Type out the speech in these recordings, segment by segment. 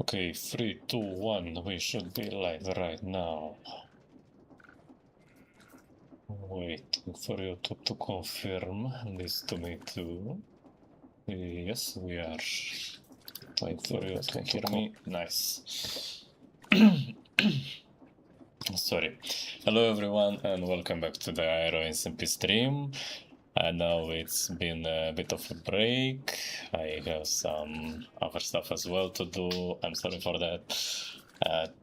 Okay, 3, 2, 1, we should be live right now. Waiting for YouTube to confirm this to me too. Yes, we are. Waiting for you to hear me. Nice. Sorry. Hello everyone and welcome back to the Aero SMP stream. I know it's been a bit of a break. I have some other stuff as well to do. I'm sorry for that.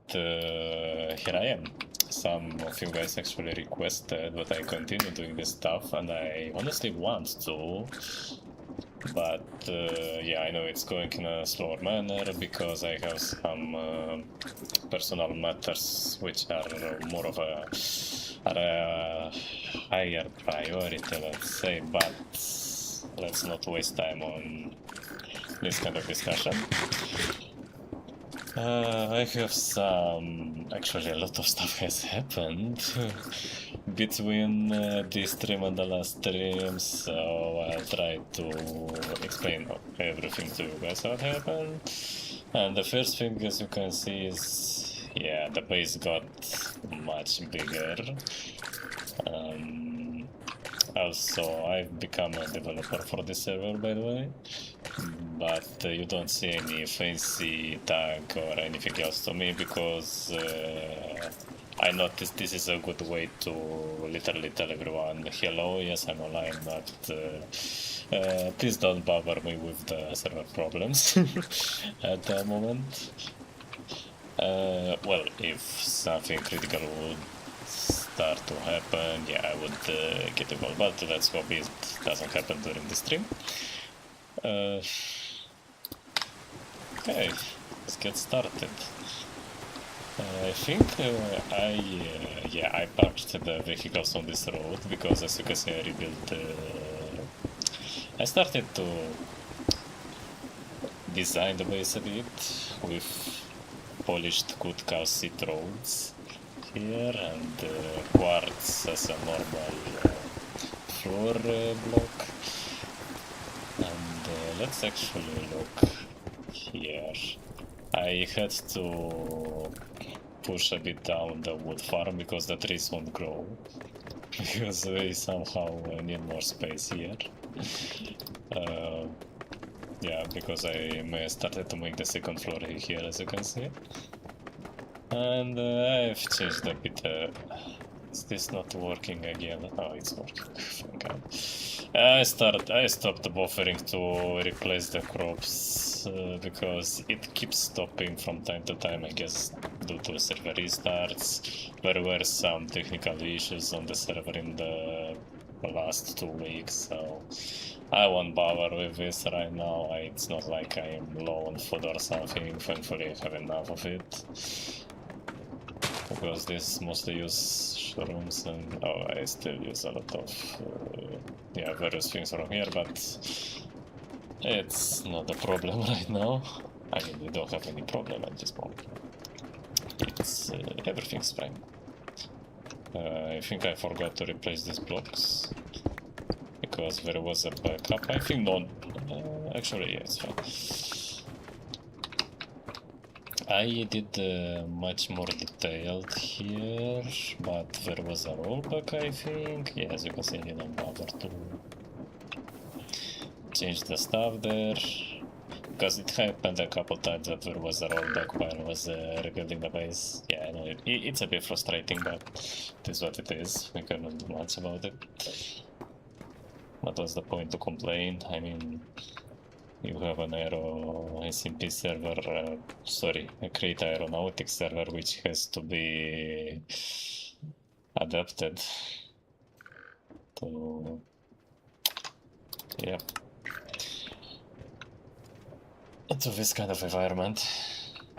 Here I am. Some of you guys actually requested that I continue doing this stuff, and I honestly want to. But yeah, I know it's going in a slower manner because I have some personal matters which are more of a higher priority, let's say, but let's not waste time on this kind of discussion. I have actually a lot of stuff has happened between this stream and the last stream, so I'll try to explain everything to you guys what happened. And the first thing, as you can see, is yeah, the base got much bigger. Also, I've become a developer for this server, by the way, but you don't see any fancy tag or anything else to me because I noticed this is a good way to literally tell everyone, hello, yes, I'm online, but please don't bother me with the server problems at the moment. Well, if something critical would start to happen, yeah, I would get involved, but let's hope it doesn't happen during the stream. Okay, let's get started. I think I parked the vehicles on this road because, as you can see, I rebuilt. I started to design the base a bit with polished good calcite roads here and quartz as a normal floor block. And let's actually look here. I had to push a bit down the wood farm because the trees won't grow because we somehow need more space here. Yeah, because I started to make the second floor here, as you can see. And I've changed a bit. Is this not working again? Oh, it's working. Thank God. I stopped buffering to replace the crops because it keeps stopping from time to time, I guess, due to server restarts. There were some technical issues on the server in the last 2 weeks, so I won't bother with this right now. It's not like I am low on food or something. Thankfully, I have enough of it. Because this mostly use shrooms and I still use a lot of yeah, various things from here, but it's not a problem right now. I mean, we don't have any problem at this point. It's everything's fine. I think I forgot to replace these blocks because there was a backup. I think not. Actually, yeah, it's fine. I did much more detailed here, but there was a rollback, I think. Yeah, as you can see, I didn't bother to change the stuff there, because it happened a couple times that there was a rollback while I was rebuilding the base. Yeah, I know it's a bit frustrating, but it is what it is. We cannot do much about it. What was the point to complain? I mean, you have an Aero SMP server, a Create Aeronautics server, which has to be adapted to, yeah, to this kind of environment,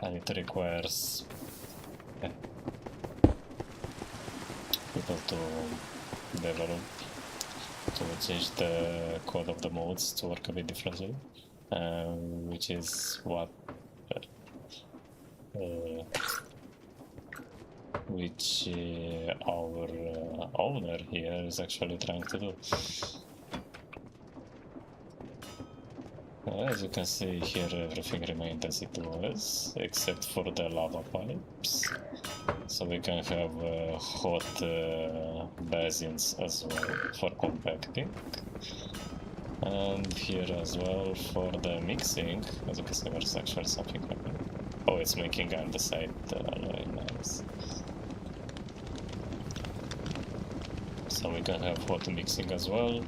and it requires people to develop, to change the code of the modes to work a bit differently. Which is what our owner here is actually trying to do. As you can see here, everything remained as it was, except for the lava pipes. So we can have hot basins as well for compacting. And here as well for the mixing, as you can see there's actually something happening. Oh, it's making andesite alloy, nice. So we can have hot mixing as well.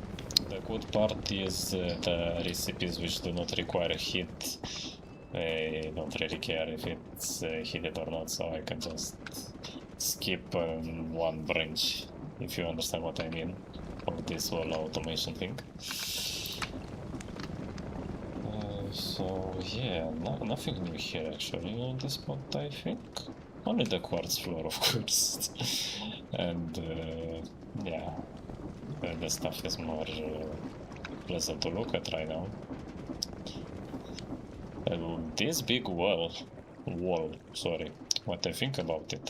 The good part is the recipes which do not require heat. I don't really care if it's heated or not, so I can just skip one branch, if you understand what I mean, of this whole automation thing. So yeah, nothing new here actually on this spot, I think. Only the quartz floor, of course. And yeah, the stuff is more pleasant to look at right now. This big wall, sorry, what I think about it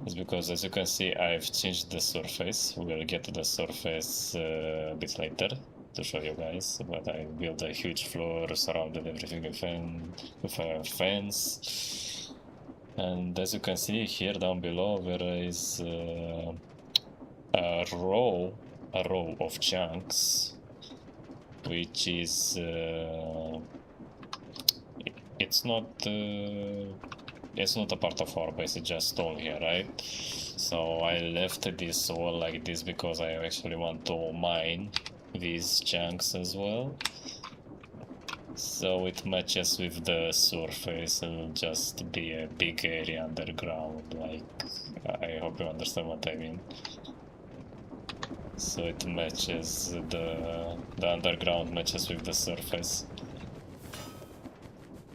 is because, as you can see, I've changed the surface. We'll get to the surface a bit later to show you guys, but I built a huge floor, surrounded everything with a fence. And as you can see here down below, there is a row of chunks, which is it's not a part of our base, it's just stone here, right? So I left this wall like this because I actually want to mine these chunks as well. So it matches with the surface and will just be a big area underground, like, I hope you understand what I mean. So it matches, the underground matches with the surface.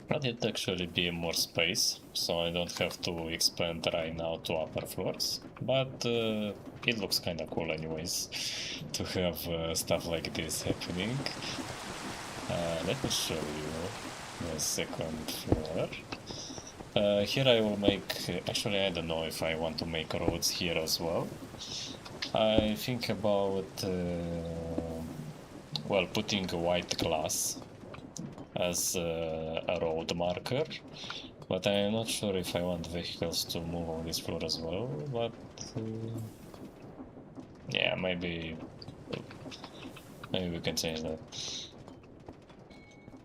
But it actually be more space, so I don't have to expand right now to upper floors. But it looks kinda cool anyways, to have stuff like this happening. Let me show you the second floor. Here I will make, actually I don't know if I want to make roads here as well. I think about, well, putting a white glass as a road marker, but I am not sure if I want vehicles to move on this floor as well, but yeah, maybe we can change that.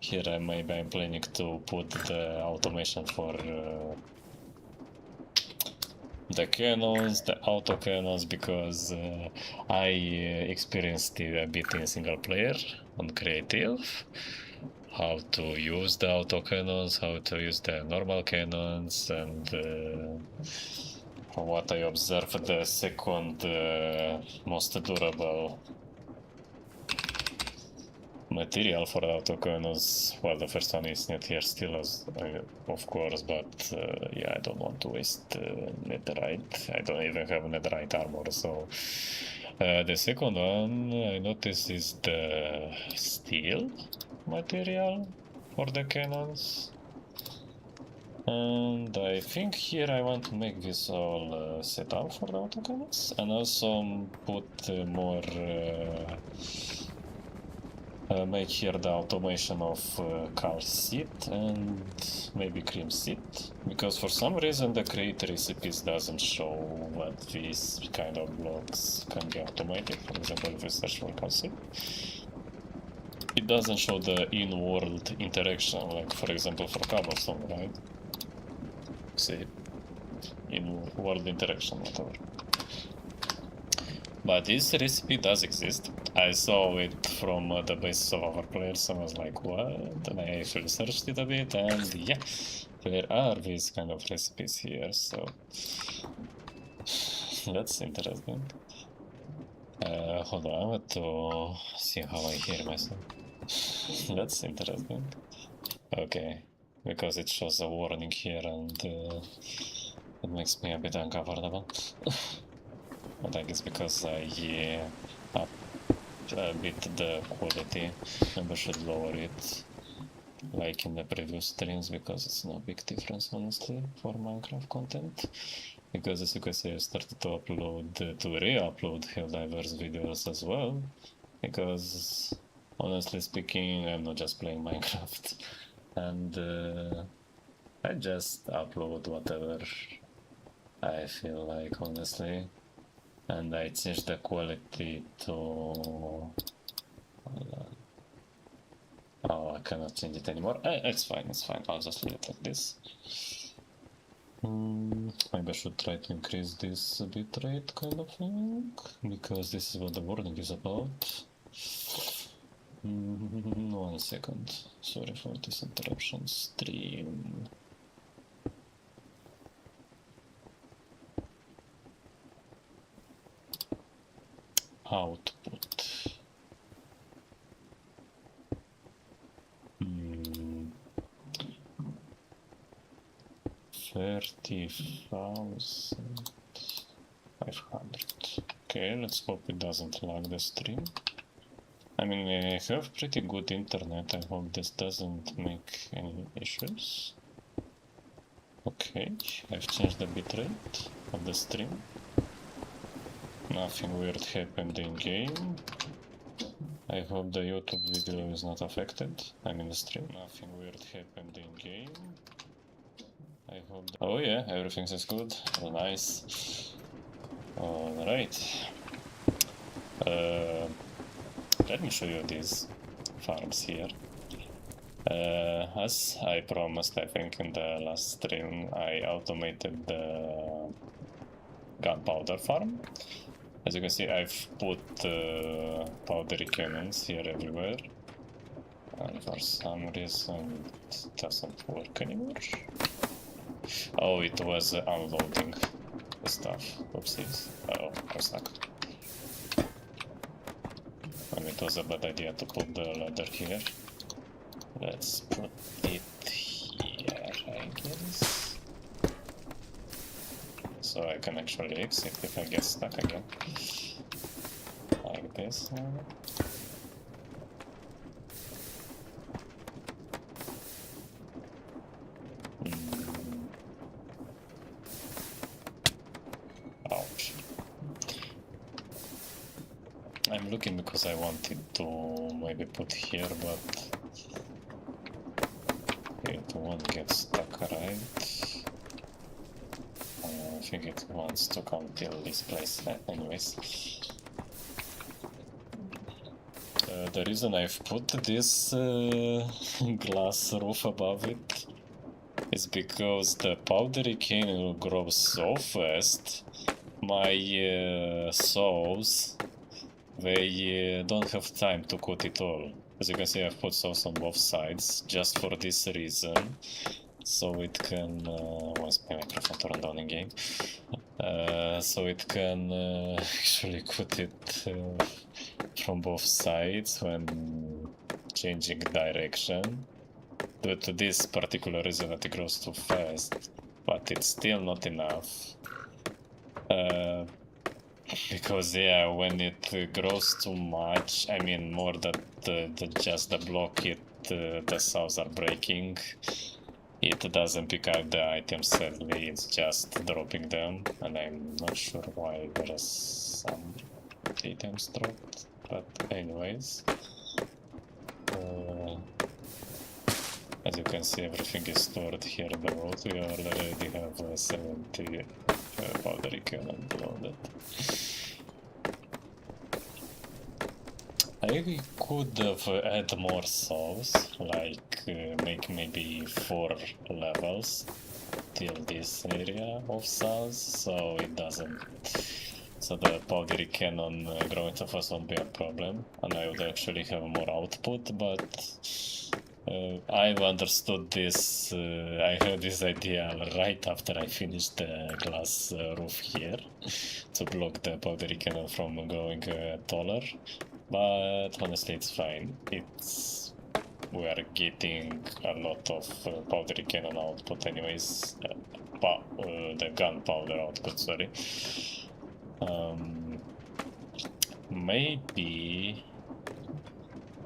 Here maybe I'm planning to put the automation for the cannons, the autocannons, because I experienced it a bit in single player on creative. How to use the autocannons, how to use the normal cannons, and from what I observed, the second most durable material for the autocannons, well, the first one is not here still, as of course, but yeah, I don't want to waste netherite. I don't even have netherite armor, so the second one I noticed is the steel material for the cannons. And I think here I want to make this all set up for the autocannons, and also put more make here the automation of calcite and maybe creamcite, because for some reason the create recipes doesn't show what these kind of blocks can be automated. For example, if you search for calcite, it doesn't show the in-world interaction, like for example for cobblestone, right? See, in-world interaction, whatever. But this recipe does exist. I saw it from the basis of our players, and I was like, what? And I actually searched it a bit, and yeah, there are these kind of recipes here, so that's interesting. Hold on, I want to see how I hear myself. That's interesting. Okay, because it shows a warning here, and it makes me a bit uncomfortable. But I guess because I up a bit the quality, maybe I should lower it like in the previous streams, because it's no big difference honestly for Minecraft content. Because as you can see, I started to upload, to re-upload Helldivers videos as well, because Honestly speaking, I'm not just playing Minecraft, and I just upload whatever I feel like, honestly, and I change the quality to... Oh, I cannot change it anymore. It's fine, I'll just leave it like this. Maybe I should try to increase this bitrate kind of thing, because this is what the warning is about. 1 second, sorry for this interruption. Stream. Output. 30,500. Okay, let's hope it doesn't lag the stream. I mean, I have pretty good internet. I hope this doesn't make any issues. Okay, I've changed the bitrate of the stream. Nothing weird happened in game. I hope the YouTube video is not affected. I'm in the stream. Nothing weird happened in game. I hope. Oh yeah, everything is good. Oh, nice. Alright. Let me show you these farms here. As I promised, I think in the last stream, I automated the gunpowder farm. As you can see, I've put powdery cannons here everywhere. And for some reason it doesn't work anymore. Oh, it was unloading the stuff. Oopsies. Oh, I'm stuck. And it was a bad idea to put the ladder here. Let's put it here, I guess. So I can actually exit if I get stuck again. Like this. Ouch. I'm looking because I wanted to maybe put here, but it won't get stuck, right? I think it wants to come till this place. Anyways. The reason I've put this glass roof above it is because the powdery cane will grow so fast. My saws, they don't have time to cut it all. As you can see, I've put saws on both sides just for this reason. So it can... once my microphone turned on in game. So it can actually cut it from both sides when changing direction. Due to this particular reason that it grows too fast, but it's still not enough. Because yeah, when it grows too much, I mean more that just the block the saws are breaking, it doesn't pick up the items sadly, it's just dropping them, and I'm not sure why there is some items dropped, but anyways. As you can see, everything is stored here in the vault. We already have 70 powdery cannon loaded. I could have add more saws, like make maybe 4 levels till this area of saws, so it doesn't... So the powdery cannon growing so fast won't be a problem, and I would actually have more output, but I've understood this, I had this idea right after I finished the glass roof here, to block the powdery cannon from going taller, but honestly it's fine. We are getting a lot of powdery cannon output anyways, the gunpowder output, sorry. Maybe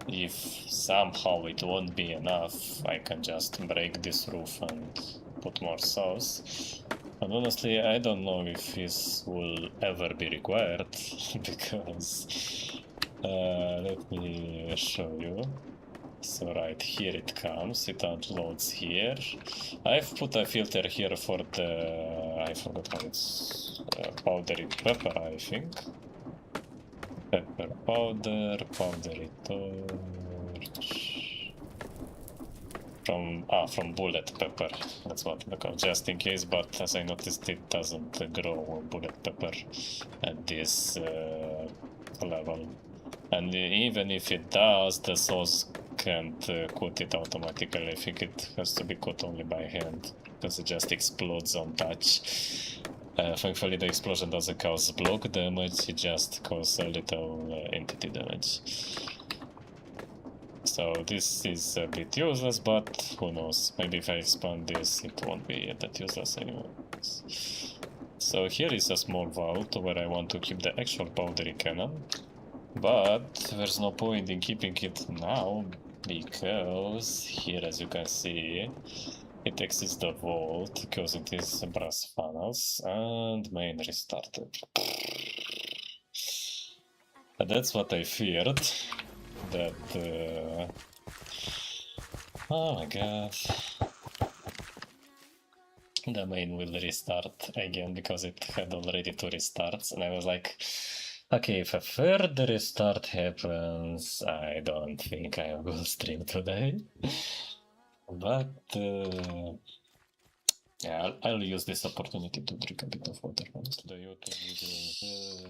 if somehow it won't be enough, I can just break this roof and put more saws. And honestly, I don't know if this will ever be required, because Let me show you. So right here it comes, it unloads here. I've put a filter here for the, I forgot how it's, powdery pepper, I think. Pepper powder, powdery torch. From bullet pepper, that's what I call, just in case, but as I noticed it doesn't grow bullet pepper at this level. And even if it does, the sauce can't coat it automatically. I think it has to be coated only by hand, because it just explodes on touch. Thankfully the explosion doesn't cause block damage, it just causes a little entity damage. So this is a bit useless, but who knows, maybe if I expand this it won't be that useless anymore. So here is a small vault where I want to keep the actual powdery cannon, but there's no point in keeping it now, because here, as you can see, it exits the vault because it is brass funnels, and main restarted. But that's what I feared, that oh my god, the main will restart again because it had already 2 restarts, and I was like, okay, if a third restart happens, I don't think I will stream today. But yeah, I'll use this opportunity to drink a bit of water. Honestly, the YouTube video.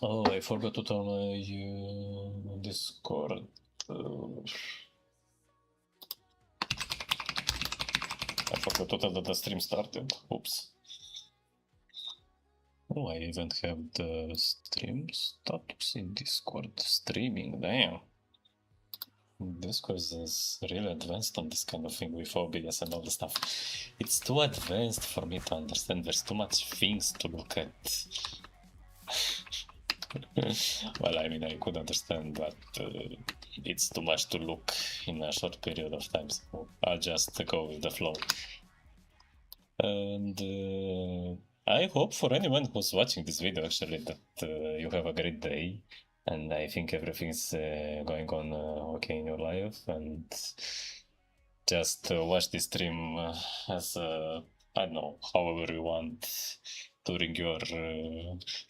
Oh, I forgot to tell my Discord. I forgot to tell that the stream started. Oops. Oh, I even have the stream status in Discord. Streaming, damn. Discord is really advanced on this kind of thing with OBS and all the stuff. It's too advanced for me to understand. There's too much things to look at. Well, I mean, I could understand, but it's too much to look in a short period of time, so I'll just go with the flow. And I hope for anyone who's watching this video, actually, that you have a great day, and I think everything's going on okay in your life, and just watch this stream as I don't know, however you want, during your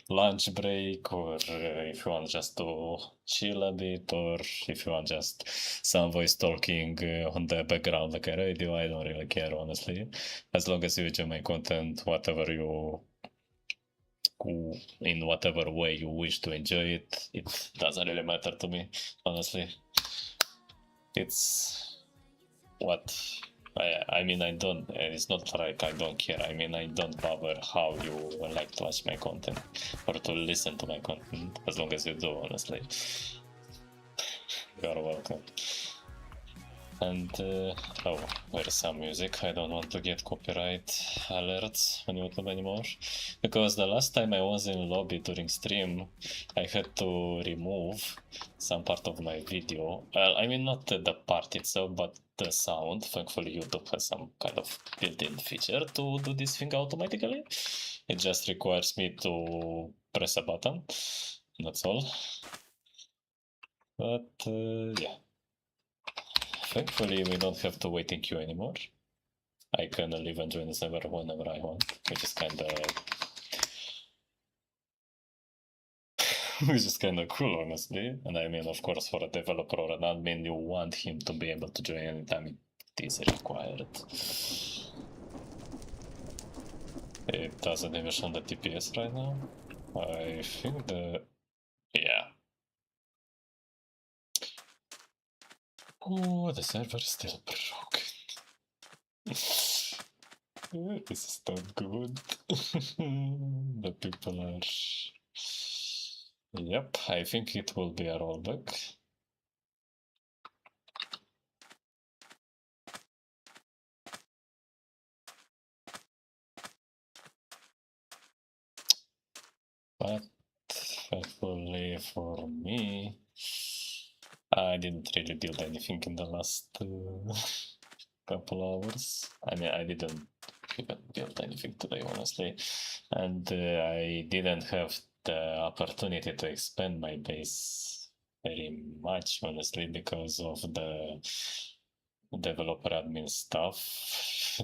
lunch break, or if you want just to chill a bit, or if you want just some voice talking on the background like a radio, I don't really care, honestly. As long as you enjoy my content, whatever you, in whatever way you wish to enjoy it, it doesn't really matter to me, honestly. It's what I mean, I don't, it's not like I don't care, I mean, I don't bother how you like to watch my content or to listen to my content, as long as you do, honestly. You're welcome. And oh, there's some music. I don't want to get copyright alerts on YouTube anymore, because the last time I was in lobby during stream, I had to remove some part of my video. I mean, not the part itself, but the sound. Thankfully, YouTube has some kind of built-in feature to do this thing automatically. It just requires me to press a button. That's all. But yeah. Thankfully, we don't have to wait in queue anymore. I can leave and join the server whenever I want, which is kinda which is kinda cool, honestly. And I mean, of course, for a developer or an admin, you want him to be able to join anytime it is required. It doesn't even show the TPS right now. I think yeah. Oh, the server is still broken. This is not good. The people are... Yep, I think it will be a rollback. But thankfully for me, I didn't really build anything in the last couple hours. I mean, I didn't even build anything today, honestly. And I didn't have the opportunity to expand my base very much, honestly, because of the developer admin stuff,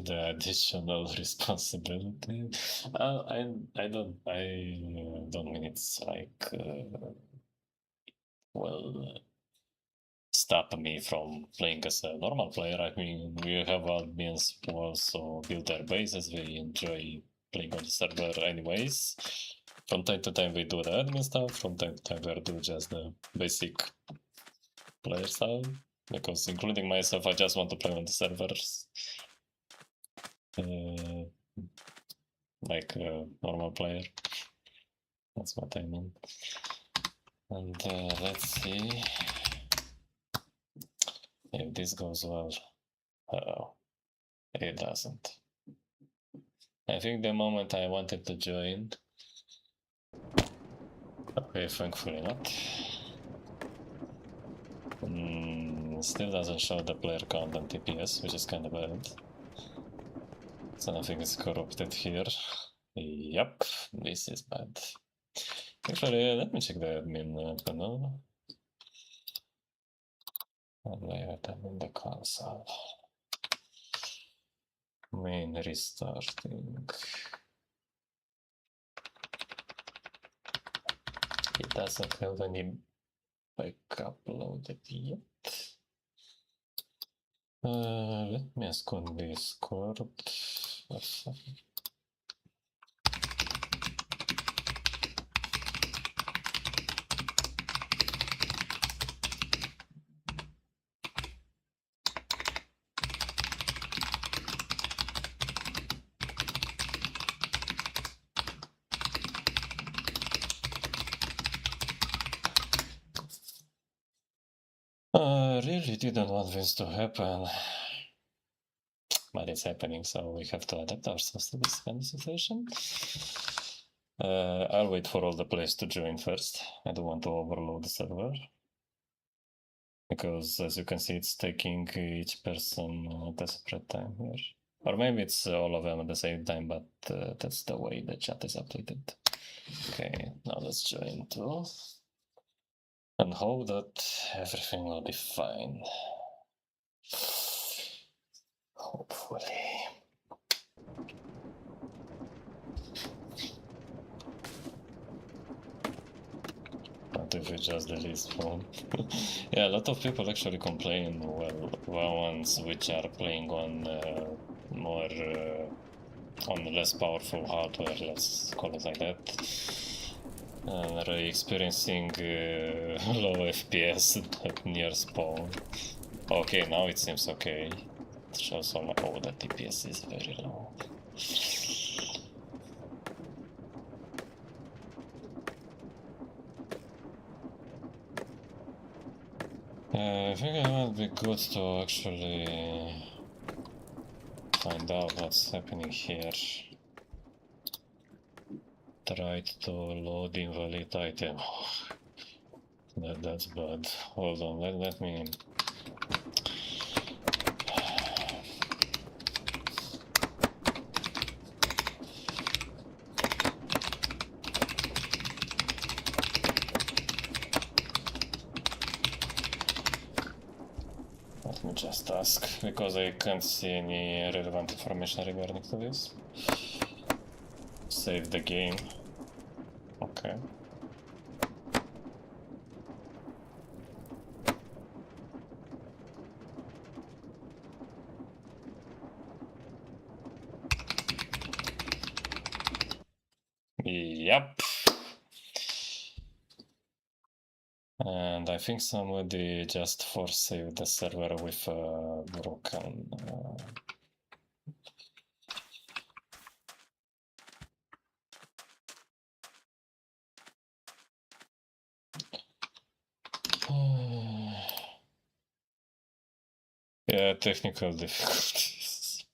the additional responsibility. I don't mean it's like well stop me from playing as a normal player. I mean, we have admins who also build their bases. We enjoy playing on the server anyways. From time to time we do the admin stuff, from time to time we do just the basic player stuff. Because including myself, I just want to play on the servers. Like a normal player. That's what I mean. And let's see if this goes well. It doesn't. I think the moment I wanted to join. Okay, thankfully not. Still doesn't show the player count on TPS, which is kind of bad. So nothing is corrupted here. Yep, this is bad. Actually, let me check the admin panel. And I have them in the console. Main restarting. It doesn't have any backup loaded yet. Let me ask on Discord. Really didn't want this to happen, but it's happening, so we have to adapt ourselves to this kind of situation. I'll wait for all the players to join first. I don't want to overload the server, because as you can see, it's taking each person at a separate time here. Or maybe it's all of them at the same time, but that's the way the chat is updated. Okay, now let's join too. And hope that everything will be fine. Hopefully. What if we just delete phone? Yeah, a lot of people actually complain, well, ones which are playing on more, on less powerful hardware, let's call it like that. And are experiencing low FPS near spawn. Okay, now it seems okay. It shows on oh, the TPS is very low. I think it might be good to actually find out what's happening here. Tried to load invalid item. That's bad. Hold on, let me... Let me just ask, because I can't see any relevant information regarding to this. Save the game. Okay. Yep. And I think somebody just force saved the server with a broken yeah, technical difficulties.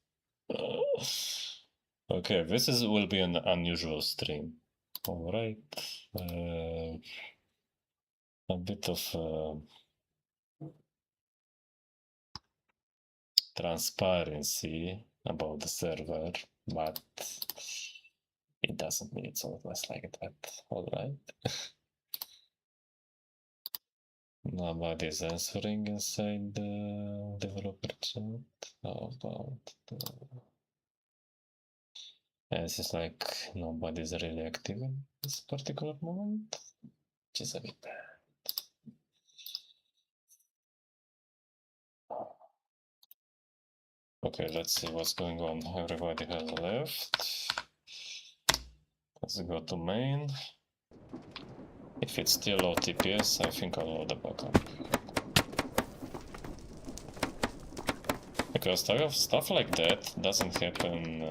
Okay, this will be an unusual stream. All right. A bit of transparency about the server but it doesn't mean it's always like that. Alright. Nobody's answering inside the developer chat. How about the... This is like nobody's really active in this particular moment, which is a bit bad. Okay, let's see what's going on. Everybody has left. Let's go to main. If it's still low TPS, I think I'll load the backup. Because stuff like that doesn't happen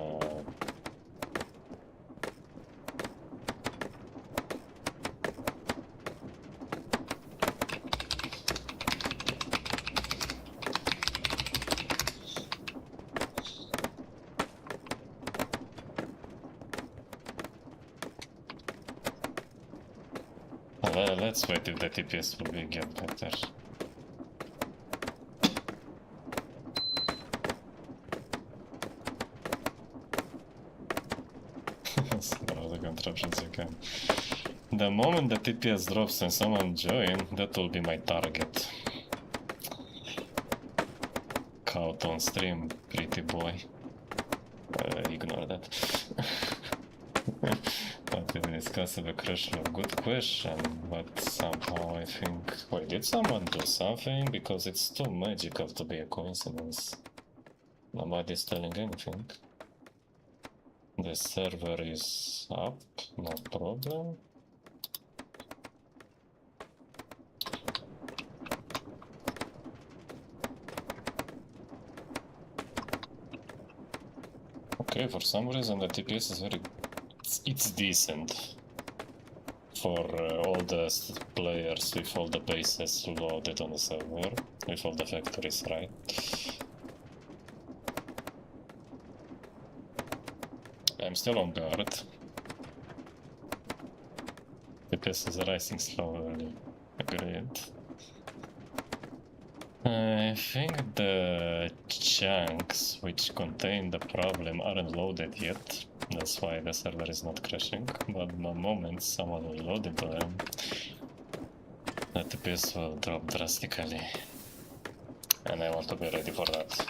let's wait if the TPS will be get better. All the contraptions you can. The moment the TPS drops and someone joins, that will be my target. Count on stream, pretty boy. Ignore that. Not even discussable crash log. Good question, but somehow I think... Wait, did someone do something? Because it's too magical to be a coincidence. Nobody's telling anything. The server is up, no problem. Okay, for some reason the TPS is very... It's decent for all the players with all the bases loaded on the server, with all the factories, right? I'm still on guard. TPS is rising slowly. Agreed. I think the chunks which contain the problem aren't loaded yet. That's why the server is not crashing, but the moment someone will load into them, the TPS will drop drastically. And I want to be ready for that.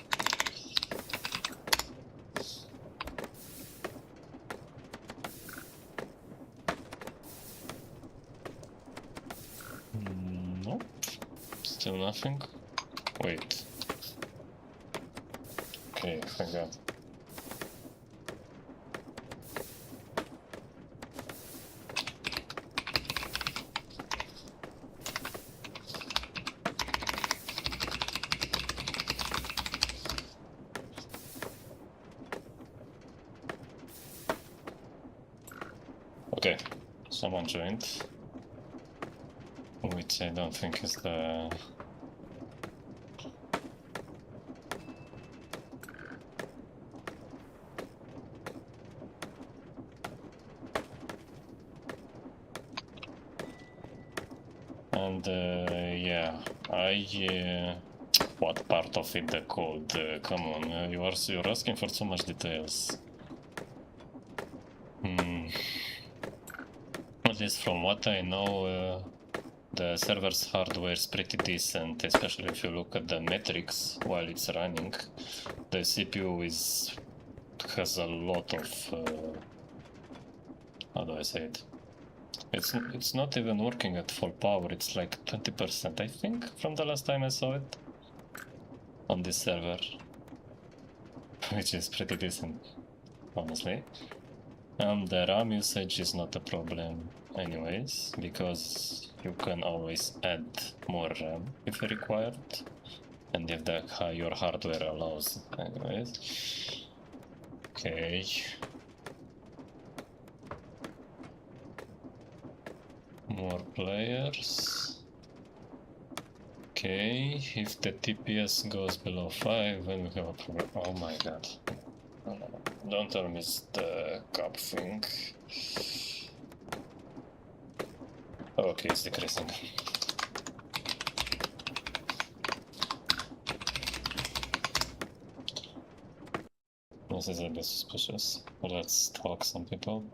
Nope. Still nothing. Wait. Okay, thank God. Okay, someone joined, which I don't think is the... And yeah, what part of it the code? Come on, you're asking for so much details. At least from what I know, the server's hardware is pretty decent, especially if you look at the metrics while it's running. The CPU has a lot of how do I say it? It's not even working at full power. It's like 20%, I think, from the last time I saw it on this server, which is pretty decent, honestly. The RAM usage is not a problem anyways, because you can always add more RAM if required, and if your hardware allows anyways. Okay. More players. Okay, if the TPS goes below 5, then we have a problem. Oh my god. No. Don't tell me it's the cup thing. Okay, it's decreasing. This is a bit suspicious. Let's talk some people.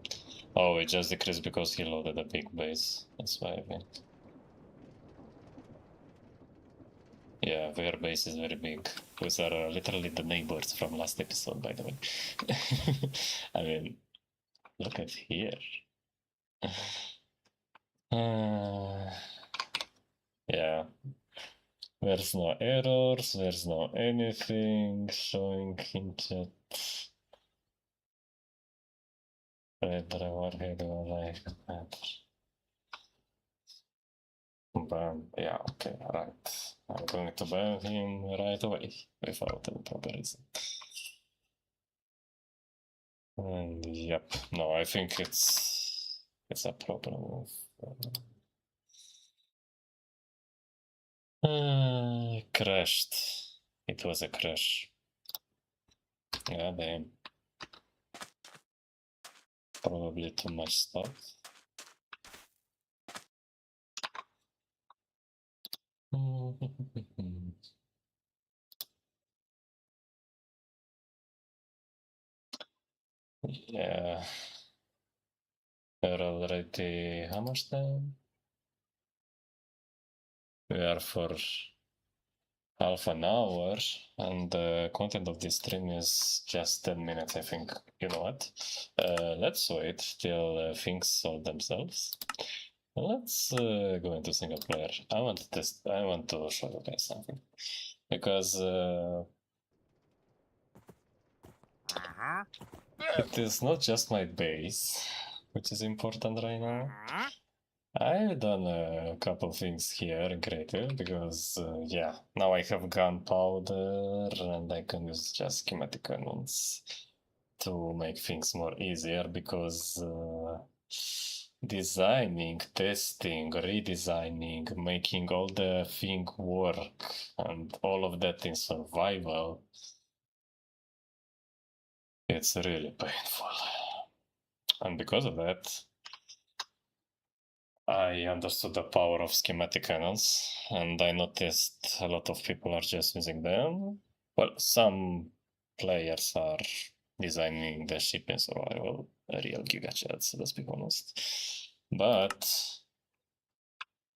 Oh, it just decreased because he loaded a big base. That's why I think. Yeah, their base is very big. Those are literally the neighbors from last episode, by the way. I mean, look at here. Yeah. There's no errors, there's no anything showing in chat. Ban, yeah, okay, right. I'm going to ban him right away without any proper reason. And yep, no, I think it's a proper move. Crashed. It was a crash. Yeah, damn. Probably too much stuff. Yeah. We're already how much time? We are for half an hour, and the content of this stream is just 10 minutes, I think. You know what? Let's wait till things solve themselves. Let's go into single player. I want to test. I want to show you guys something, because it is not just my base, which is important right now. I've done a couple things here in creative because, yeah, now I have gunpowder and I can use just schematic cannons to make things more easier because designing, testing, redesigning, making all the thing work and all of that in survival, it's really painful. And because of that, I understood the power of schematic cannons, and I noticed a lot of people are just using them. Well, some players are designing the ship in survival, real gigachads, let's be honest. But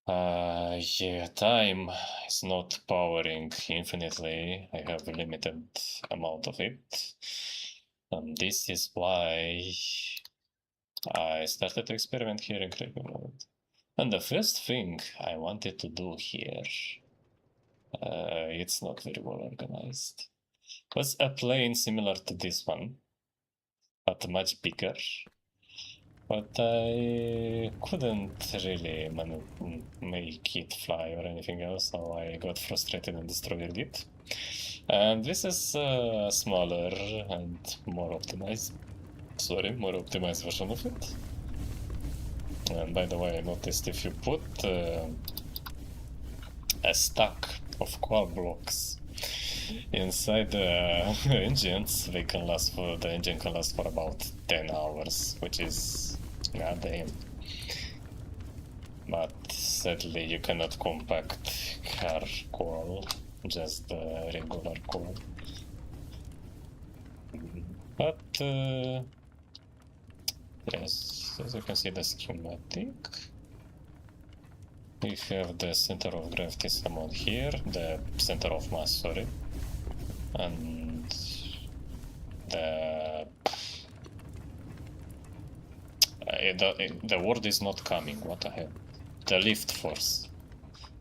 yeah, time is not powering infinitely. I have a limited amount of it. And this is why I started to experiment here in creative mode. And the first thing I wanted to do here, it's not very well organized, was a plane similar to this one, but much bigger. But I couldn't really make it fly or anything else, so I got frustrated and destroyed it. And this is a smaller and more optimized version of it. And by the way, I noticed if you put a stack of quad blocks inside the engines, the engine can last for about 10 hours, which is goddamn. But sadly, you cannot compact car coal, just the regular coal. But yes, as you can see the schematic, we have the center of gravity somewhat here, the center of mass, sorry, and the word is not coming, what the hell? The lift force.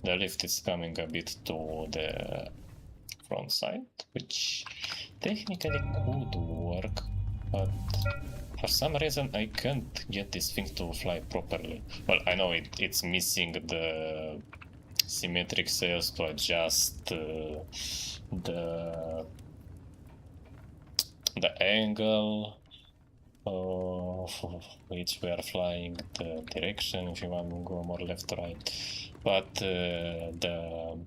The lift is coming a bit to the front side, which technically could work, but for some reason I can't get this thing to fly properly. Well, I know it's missing the symmetric sails to adjust the angle of which we are flying, the direction if you want to go more left or right, but the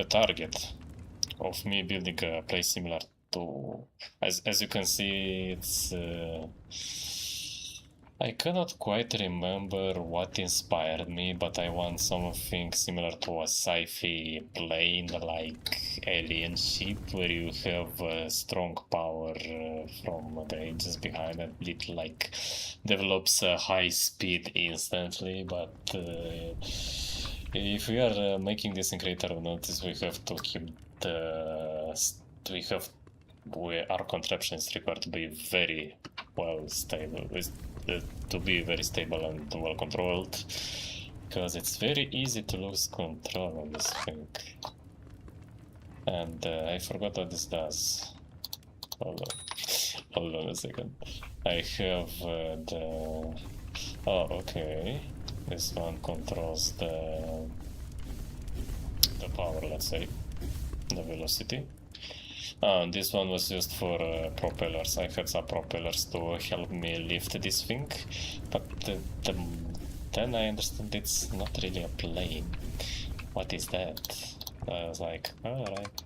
target of me building a place similar to, as you can see, it's I cannot quite remember what inspired me, but I want something similar to a sci-fi plane, like alien ship, where you have strong power from the engines behind it. It like develops a high speed instantly, but if we are making this in Great Aeronautics, we have to keep our contraption is required to be very well stable, to be very stable and well controlled, because it's very easy to lose control on this thing. And I forgot what this does. Hold on a second. I have the... Oh, okay. This one controls the power, let's say, the velocity. And this one was used for propellers. I had some propellers to help me lift this thing, but then I understand it's not really a plane. What is that? I was like, alright.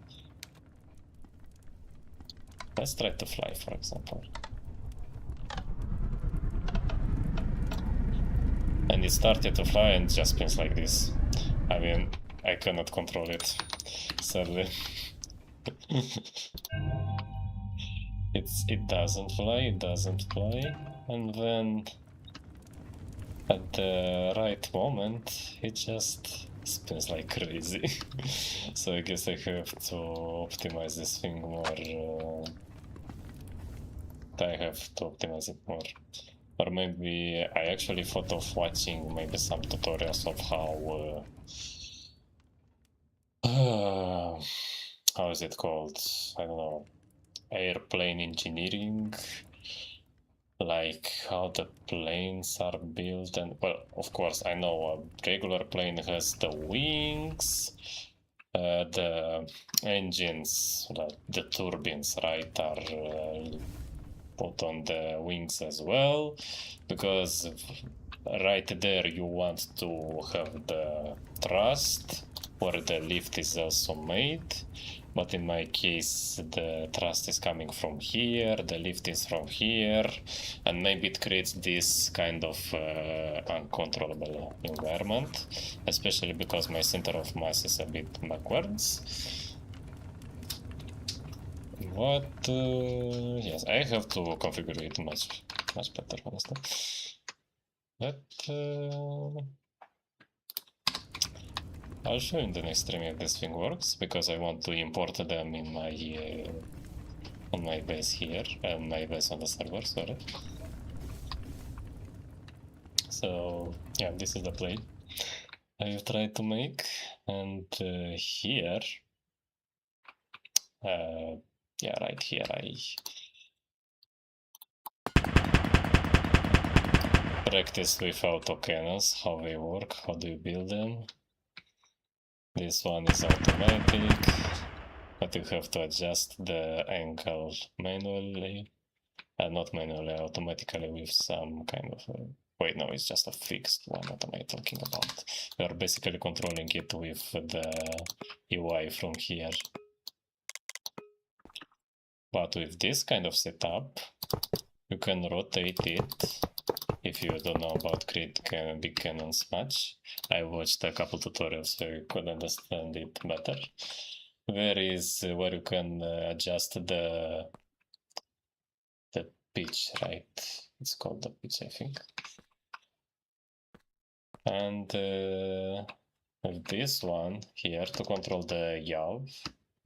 Let's try to fly, for example. And it started to fly and just spins like this. I mean, I cannot control it, sadly. It doesn't fly, and then at the right moment it just spins like crazy. So I guess I have to optimize this thing more. I have to optimize it more. Or maybe I actually thought of watching maybe some tutorials of how is it called? I don't know. Airplane engineering, like how the planes are built. And well, of course I know a regular plane has the wings, the engines, the turbines, right, are put on the wings as well, because right there you want to have the thrust where the lift is also made. But in my case, the thrust is coming from here, the lift is from here, and maybe it creates this kind of uncontrollable environment, especially because my center of mass is a bit backwards. But yes, I have to configure it much better, honestly. But I'll show you in the next stream if this thing works, because I want to import them in my on my base here, and my base on the server, sorry. So yeah, this is the plane I've tried to make, and here, yeah, right here I practice with autocannons, how they work, how do you build them. This one is automatic, but you have to adjust the angle manually. Not manually, automatically with some kind of... wait, no, it's just a fixed one. What am I talking about? You're basically controlling it with the UI from here. But with this kind of setup, you can rotate it. If you don't know about big cannons much, I watched a couple tutorials so you could understand it better. Where you can adjust the pitch, right? It's called the pitch, I think. And with this one here to control the yaw,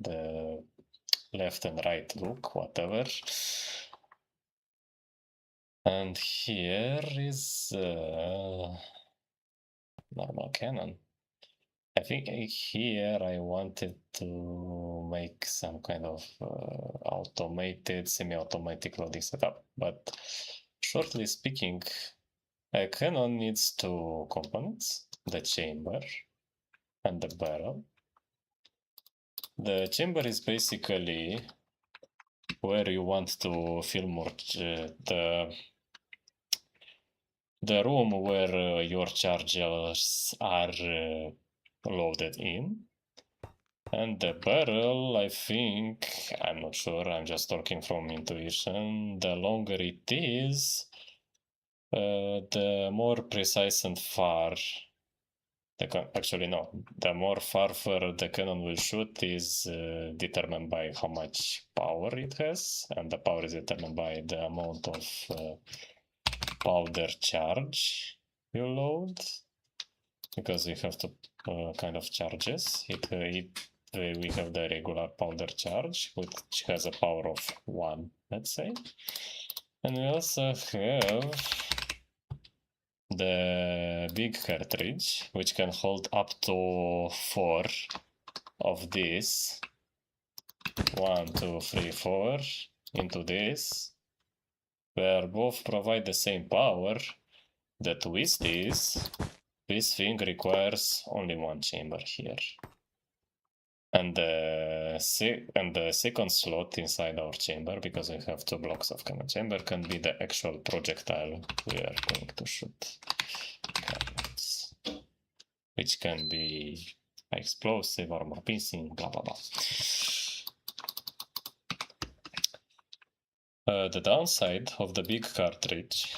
the left and right look, whatever. And here is normal cannon. I think here I wanted to make some kind of automated, semi-automatic loading setup, but shortly speaking, a cannon needs two components, the chamber and the barrel. The chamber is basically where you want to fill more the room where your chargers are loaded in. And the barrel, I think, I'm not sure, I'm just talking from intuition, the longer it is, The more precise and far, actually no, the more farther the cannon will shoot is determined by how much power it has, and the power is determined by the amount of powder charge you load, because we have to kind of charges. We have the regular powder charge, which has a power of 1, let's say. And we also have the big cartridge, which can hold up to 4 of this. 1, 2, 3, 4 into this, where both provide the same power. The twist is this thing requires only 1 chamber here. And the second slot inside our chamber, because we have 2 blocks of cannon chamber, can be the actual projectile we are going to shoot. Which can be explosive, armor piercing, blah blah blah. The downside of the big cartridge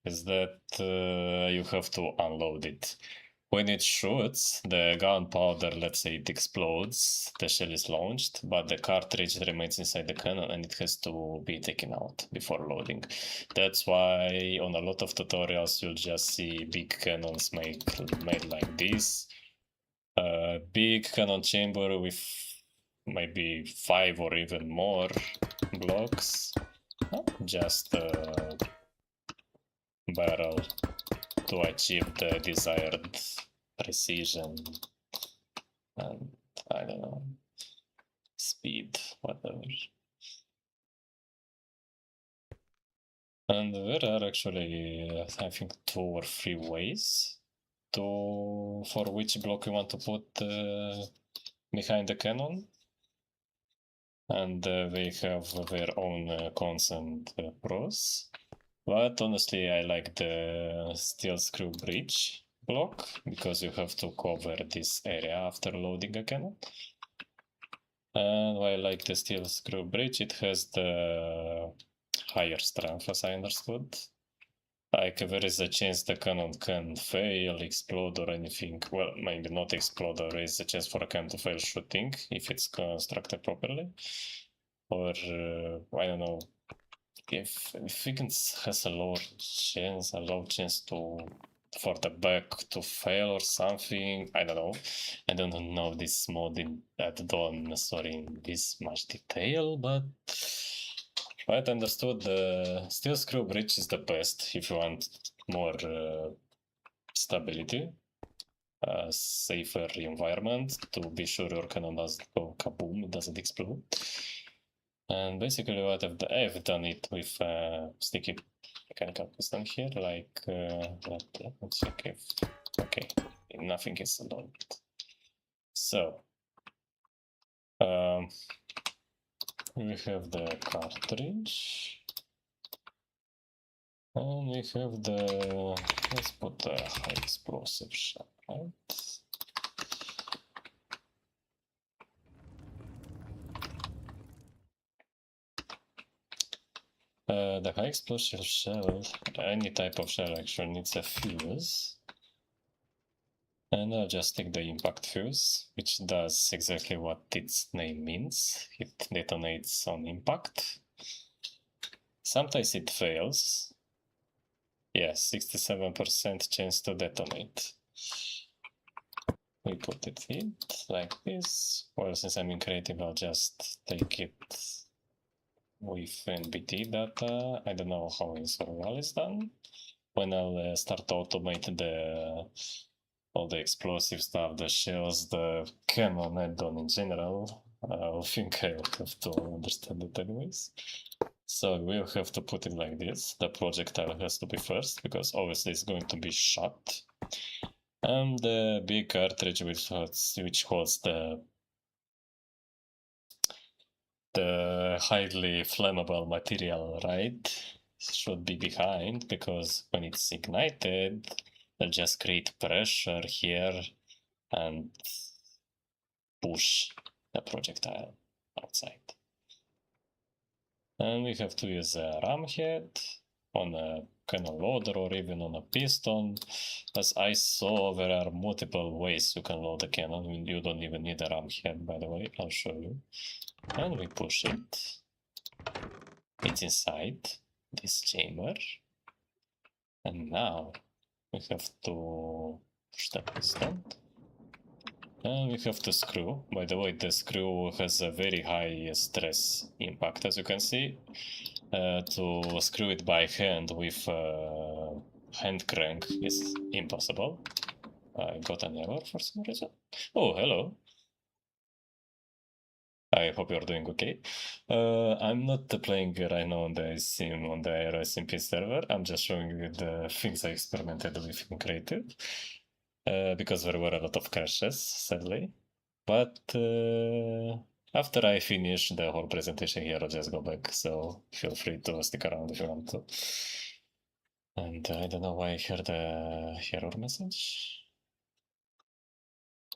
is that you have to unload it. When it shoots, the gunpowder, let's say it explodes, the shell is launched, but the cartridge remains inside the cannon and it has to be taken out before loading. That's why on a lot of tutorials you'll just see big cannons made like this. Big cannon chamber with maybe 5 or even more blocks. Just a barrel to achieve the desired precision and, I don't know, speed, whatever. And there are actually, I think, 2 or 3 ways for which block you want to put behind the cannon. And they have their own cons and pros. But honestly, I like the steel screw bridge block, because you have to cover this area after loading a cannon. And while I like the steel screw bridge, it has the higher strength, as I understood. Like, there is a chance the cannon can fail, explode, or anything. Well, maybe not explode, or there is a chance for a cannon to fail shooting if it's constructed properly. Or, I don't know, if it has a low chance for the back to fail or something. I don't know. I don't know this mod in this much detail, but I understood the steel screw bridge is the best if you want more stability, a safer environment, to be sure your cannon doesn't go kaboom, it doesn't explode. And basically what I've done it with sticky mechanical piston here, like, let's check if, okay, nothing is loaded. So, we have the cartridge, and we have the, let's put the high explosive shell, right? The high explosive shell, any type of shell actually, needs a fuse. And I'll just take the impact fuse, which does exactly what its name means. It detonates on impact. Sometimes it fails. Yes, 67% chance to detonate. We put it in like this. Well, since I'm in creative, I'll just take it with NBT data. I don't know how in survival is done. When I'll start to automate all the explosive stuff, the shells, the cannon add-on in general, I think I'll have to understand it anyways. So we'll have to put it like this. The projectile has to be first, because obviously it's going to be shot. And the big cartridge which holds the highly flammable material, right, should be behind, because when it's ignited, it'll just create pressure here and push the projectile outside. And we have to use a ram head on a cannon loader or even on a piston. As I saw, there are multiple ways you can load a cannon. You don't even need a ram head, by the way. I'll show you. And we push it. It's inside this chamber. And now we have to push the piston. And we have to screw. By the way, the screw has a very high stress impact, as you can see. To screw it by hand with hand crank is impossible. I got an error for some reason. Oh, hello. I hope you're doing okay. I'm not playing right now on the sim on the Aero SMP server. I'm just showing you the things I experimented with in creative. Because there were a lot of crashes, sadly. But after I finish the whole presentation here, I'll just go back. So feel free to stick around if you want to. And I don't know why I heard a error message.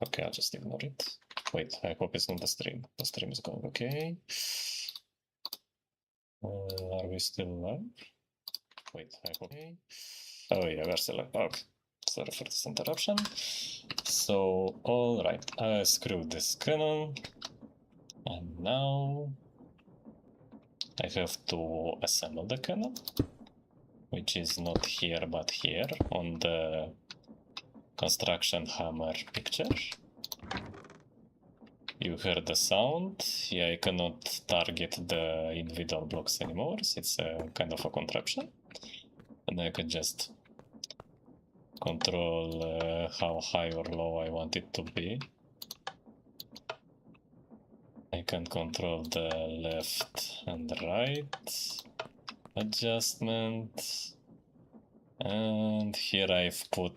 Okay, I'll just ignore it. Wait, I hope it's not the stream. The stream is going okay. Are we still live? Wait, I hope. Okay. Oh yeah, we're still live. Okay. Sorry for this interruption. So, alright, I screwed this cannon. And now I have to assemble the cannon, which is not here but here on the construction hammer picture. You heard the sound. Yeah, I cannot target the individual blocks anymore. It's a kind of a contraption. And I can just control how high or low I want it to be. I can control the left and right adjustment. And here I've put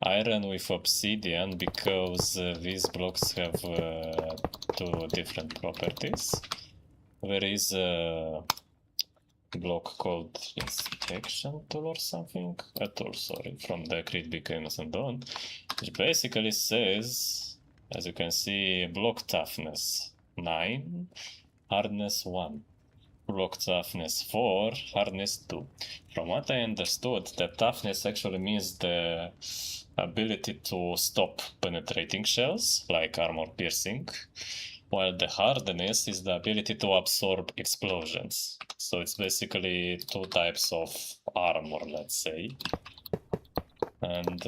iron with obsidian because these blocks have two different properties. There is a block called inspection tool or something, a tool, sorry, from the Create Beacons and on, which basically says, as you can see, block toughness 9, hardness 1. Block toughness 4, hardness 2. From what I understood, the toughness actually means the ability to stop penetrating shells, like armor piercing, while the hardness is the ability to absorb explosions. So it's basically two types of armor, let's say. And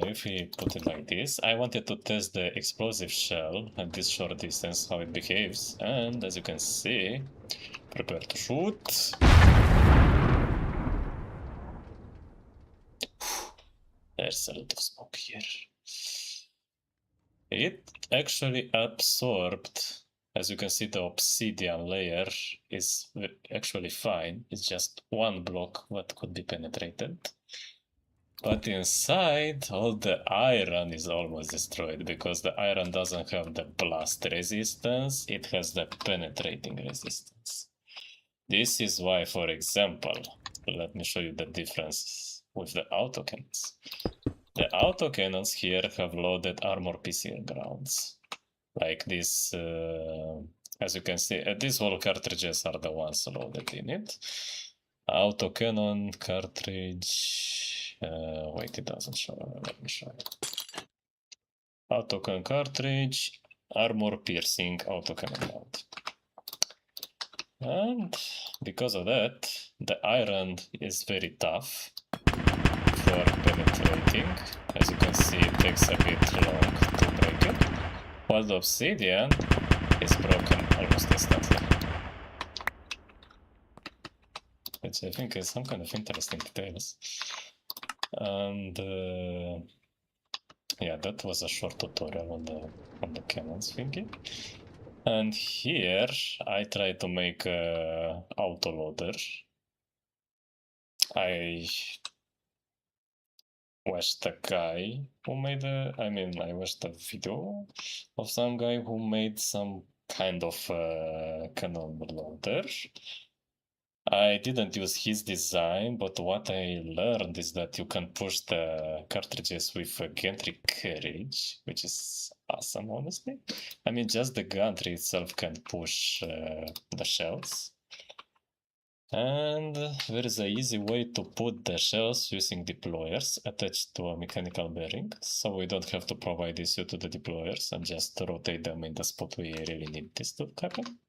if we put it like this, I wanted to test the explosive shell at this short distance, how it behaves. And as you can see, prepare to shoot. There's a lot of smoke here. It actually absorbed, as you can see, the obsidian layer is actually fine. It's just one block that could be penetrated. But inside, all the iron is almost destroyed because the iron doesn't have the blast resistance, it has the penetrating resistance. This is why, for example, let me show you the difference with the autocannons. The autocannons here have loaded armor PCR grounds. Like this, as you can see, these whole cartridges are the ones loaded in it. Autocannon cartridge, wait, it doesn't show, let me show you. Autocannon cartridge, armor piercing autocannon mount. And because of that, the iron is very tough for penetrating. As you can see, it takes a bit long to break it, while the obsidian is broken almost instantly. Which I think is some kind of interesting details. And yeah, that was a short tutorial on the cannons thingy. And here I try to make a autoloader. I watched a guy who made I watched a video of some guy who made some kind of cannon loader. I didn't use his design, but what I learned is that you can push the cartridges with a gantry carriage, which is awesome, honestly. I mean, just the gantry itself can push the shells. And there is an easy way to put the shells using deployers attached to a mechanical bearing, so we don't have to provide issue to the deployers and just rotate them in the spot we really need this to happen.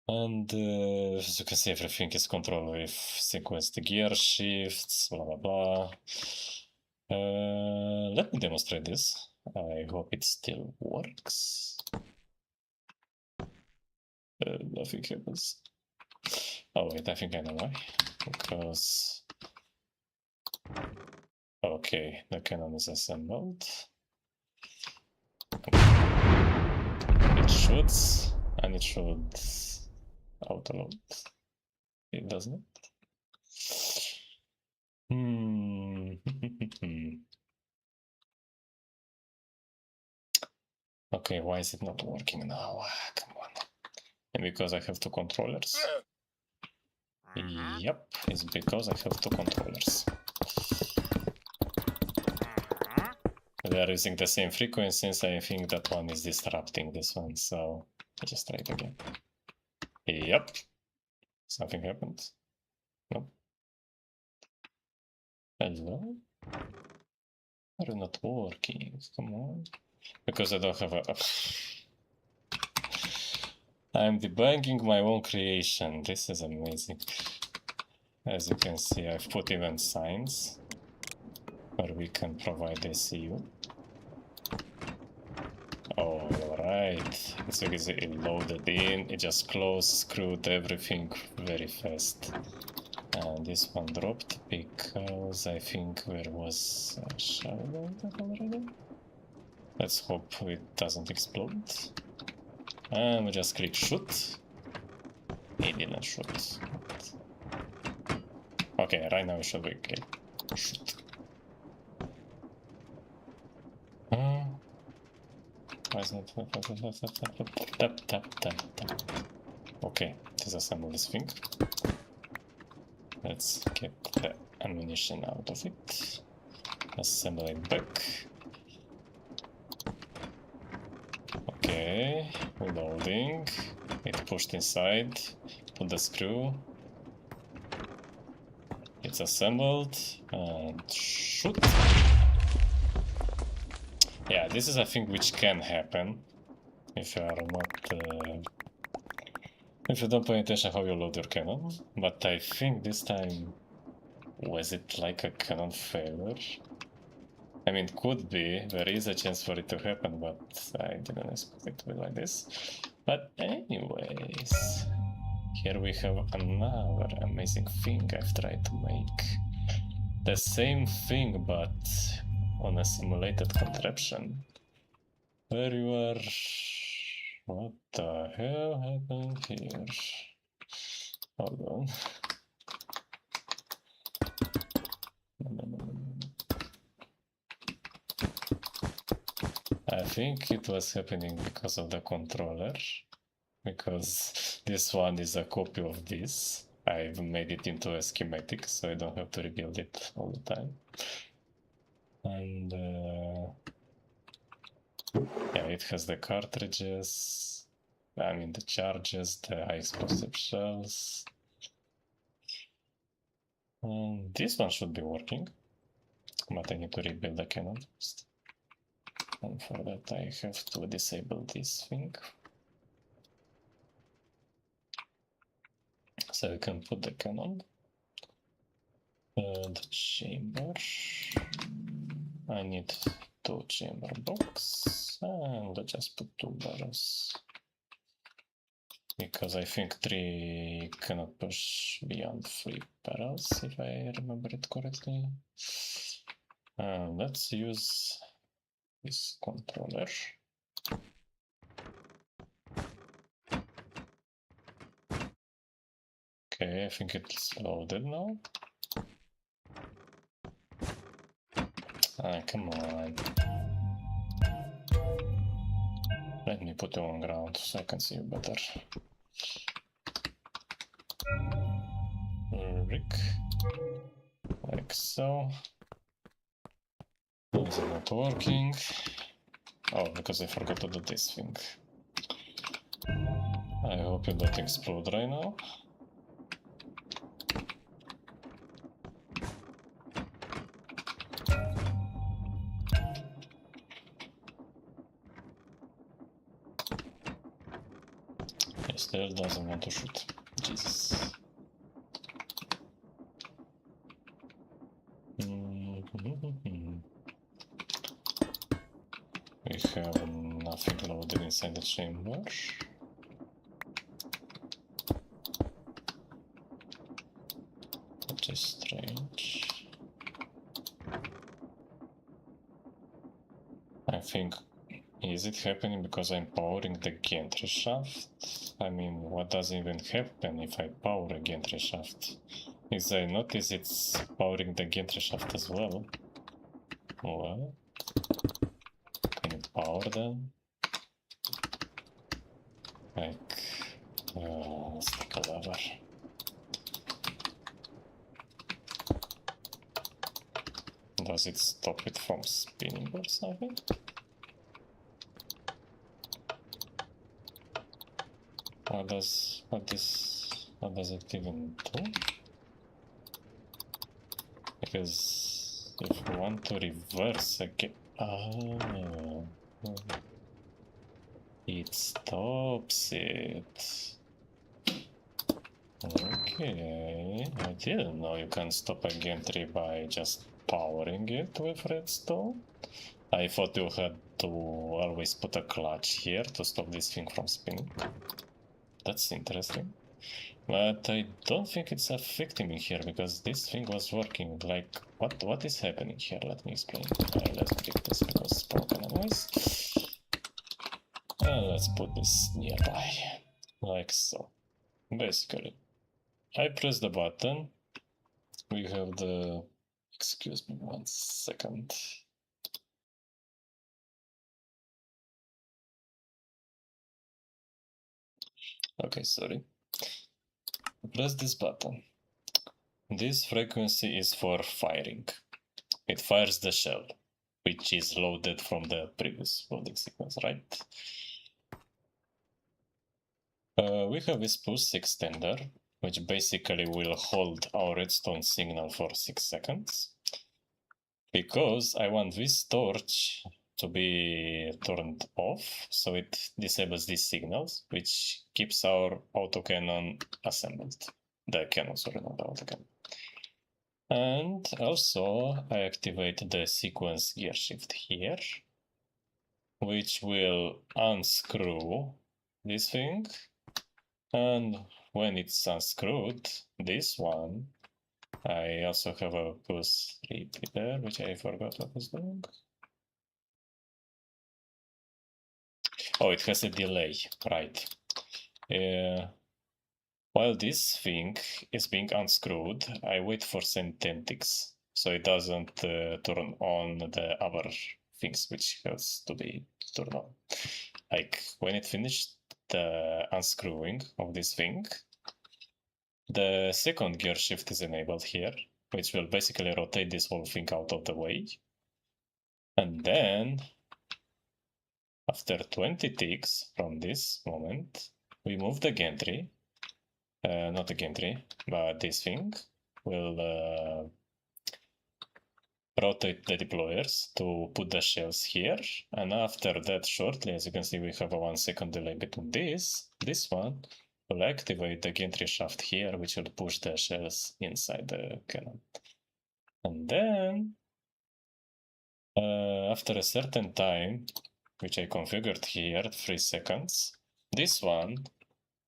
And as you can see, everything is controlled with sequenced gear shifts, blah blah blah. Let me demonstrate this. I hope it still works. Nothing happens. Oh wait, I think I know why. Because... okay, the cannon is assembled. It shoots, and it should autoload. It doesn't. Okay, why is it not working now? Come on. And because I have two controllers. Yep, it's because I have two controllers. They are using the same frequencies. I think that one is disrupting this one, so I just try it again. Yep. Something happened. Nope. Hello? Are you not working? Come on. Because I don't have a... I'm debugging my own creation. This is amazing. As you can see, I've put event signs where we can provide ECU. Oh, alright. It's easy. It loaded in, it just closed, screwed everything very fast. And this one dropped because I think there was a shower already. Let's hope it doesn't explode. And we just click shoot. It didn't shoot. Okay, right now it should be okay. Shoot. Why is it? Tap. Okay, disassemble this thing. Let's get the ammunition out of it. Assemble it back. Okay, loading. It pushed inside. Put the screw. It's assembled and shoot. Yeah, this is a thing which can happen if you are not if you don't pay attention how you load your cannon. But I think this time, was it like a cannon failure? I mean, could be. There is a chance for it to happen, but I didn't expect it to be like this. But anyways, here we have another amazing thing I've tried to make. The same thing, but on a simulated contraption. Where you are... What the hell happened here? Hold on. I think it was happening because of the controller. Because this one is a copy of this. I've made it into a schematic, so I don't have to rebuild it all the time. And yeah, it has the cartridges, I mean the charges, the high explosive shells. And this one should be working, but I need to rebuild the cannon first. And for that I have to disable this thing. So we can put the cannon. The chamber. I need 2 chamber box, and let's just put 2 barrels. Because I think 3 cannot push beyond 3 barrels, if I remember it correctly. Let's use this controller. Okay, I think it's loaded now. Come on. Let me put you on ground so I can see you better. Rick. Like so. Is it not working? Oh, because I forgot to do this thing. I hope you don't explode right now. Still doesn't want to shoot. Jesus. We have nothing loaded inside the chamber. Which is strange. I think, is it happening because I'm powering the gantry shaft? I mean, what does even happen if I power a gantry shaft? Is I notice it's powering the gantry shaft as well. Well, can you power them? Like, let's take a lever. Does it stop it from spinning or something? What does it even do? Because if we want to reverse again, it stops it. Okay, I didn't know you can stop a gantry by just powering it with redstone. I thought you had to always put a clutch here to stop this thing from spinning. That's interesting. But I don't think it's affecting me here because this thing was working. Like, what is happening here? Let me explain. Let's break this because it's broken anyways. Let's put this nearby. Like so. Basically, I press the button. We have the... Excuse me 1 second. Okay, sorry. Press this button. This frequency is for firing. It fires the shell, which is loaded from the previous loading sequence, right? We have this push extender, which basically will hold our redstone signal for 6 seconds. Because I want this torch to be turned off, so it disables these signals, which keeps our autocannon assembled. The cannon, sorry, not the autocannon. And also I activate the sequence gear shift here, which will unscrew this thing. And when it's unscrewed, this one, I also have a push repeater, which I forgot what was doing. Oh, it has a delay, right. While this thing is being unscrewed, I wait for syntetics, so it doesn't turn on the other things which has to be turned on. Like, when it finished the unscrewing of this thing, the second gear shift is enabled here, which will basically rotate this whole thing out of the way. And then, after 20 ticks from this moment, we move the gantry. Not the gantry, but this thing will rotate the deployers to put the shells here. And after that, shortly, as you can see, we have a 1 second delay between this one will activate the gantry shaft here, which will push the shells inside the cannon. And then, after a certain time, which I configured here, 3 seconds, this one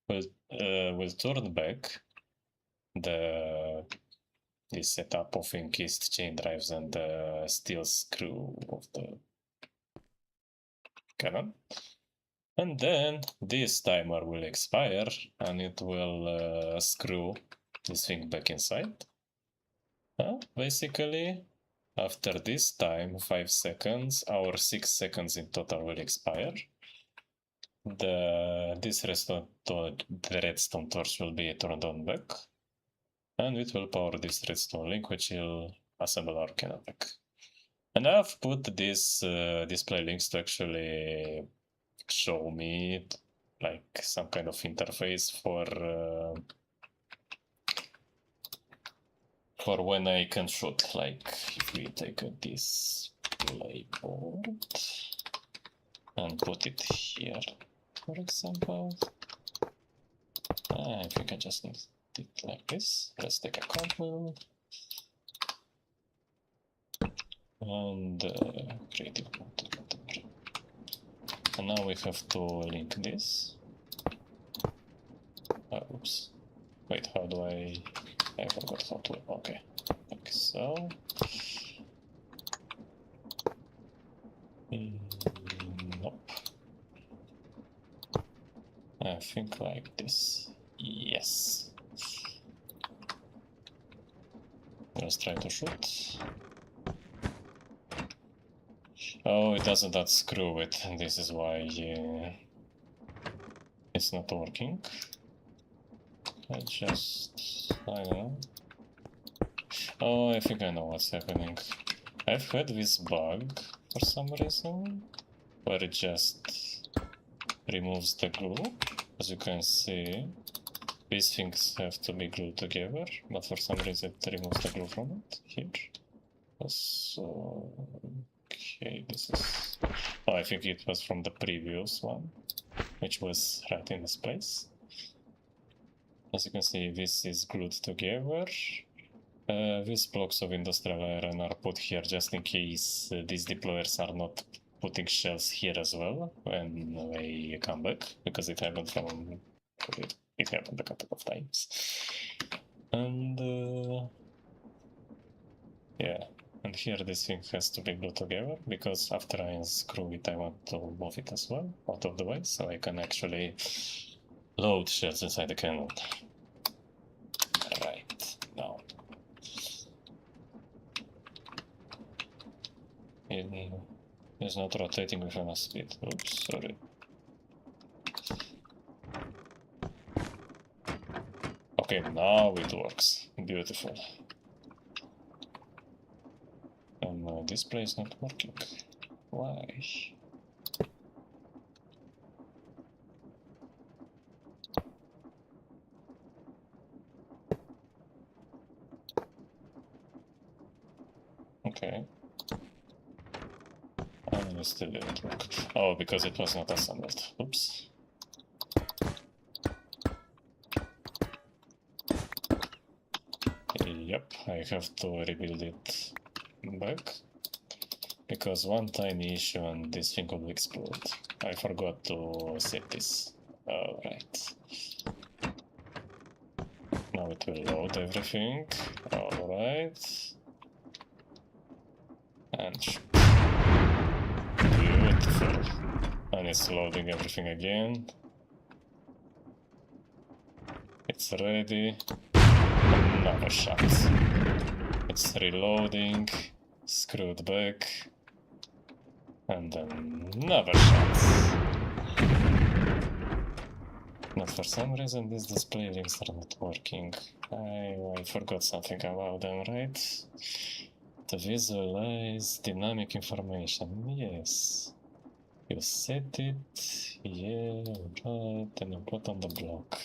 will turn back this setup of encased chain drives and the steel screw of the cannon. And then this timer will expire and it will screw this thing back inside. Basically, after this time, 5 seconds, our 6 seconds in total will expire. This redstone torch will be turned on back, and it will power this redstone link, which will assemble our cannon back. And I've put this display links to actually show me like some kind of interface for when I can shoot. Like if we take a display board and put it here, for example. I think I just need it like this. Let's take a couple. And creative mode. And now we have to link this. Oops. Wait, how do I forgot how to. Okay. Like so. Nope. I think like this. Yes. Let's try to shoot. Oh, it doesn't unscrew it. This is why it's not working. I don't know. Oh, I think I know what's happening. I've had this bug for some reason, where it just removes the glue. As you can see, these things have to be glued together, but for some reason it removes the glue from it, here. So, okay, this is... Oh, I think it was from the previous one, which was right in this place. As you can see, this is glued together. These blocks of industrial iron are put here just in case these deployers are not putting shells here as well when they come back, because it happened it happened a couple of times. And yeah, and here this thing has to be glued together, because after I unscrew it I want to move it as well out of the way, so I can actually load shells inside the cannon. Right, now. It's not rotating with enough speed. Oops, sorry. Okay, now it works. Beautiful. And my display is not working. Why? Okay. And it still didn't work. Oh, because it was not assembled. Oops. Yep, I have to rebuild it back. Because one tiny issue and this thing will explode. I forgot to set this. Alright. Now it will load everything. Alright. And beautiful. And it's loading everything again. It's ready. Another shot. It's reloading. Screwed back. And then another shot. But for some reason these display links are not working. I forgot something about them, right? To visualize dynamic information. Yes. You set it, yeah, right, and you put on the block.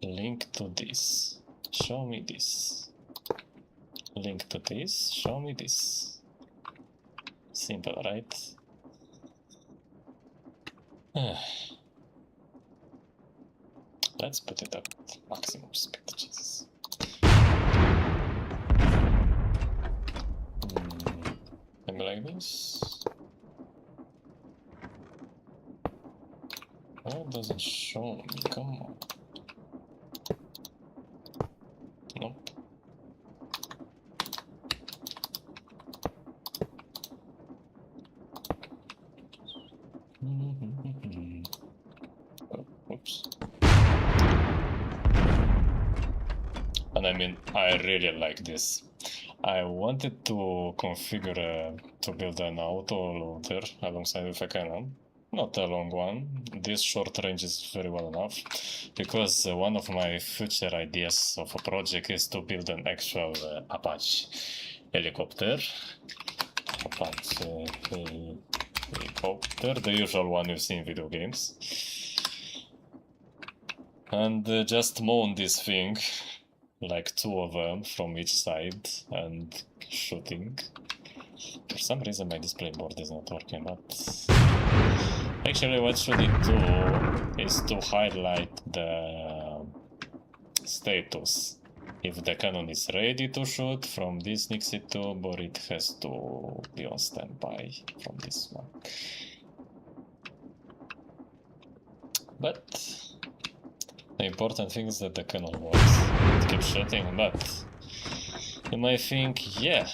Link to this. Show me this. Link to this. Show me this. Simple, right? Let's put it at maximum speed, Jesus. Maybe like this. Why doesn't show me? Come on. Nope. Oh, oops. And I mean, I really like this. I wanted to configure to build an autoloader alongside with a cannon. Not a long one. This short range is very well enough, because one of my future ideas of a project is to build an actual Apache helicopter. Apache helicopter, the usual one you see in video games. And just mount this thing, like 2 of them from each side, and shooting. For some reason my display board is not working, but actually what should it do is to highlight the status. If the cannon is ready to shoot from this Nixie tube, or it has to be on standby from this one. But the important thing is that the cannon works. It keeps shooting, but you might think, yeah,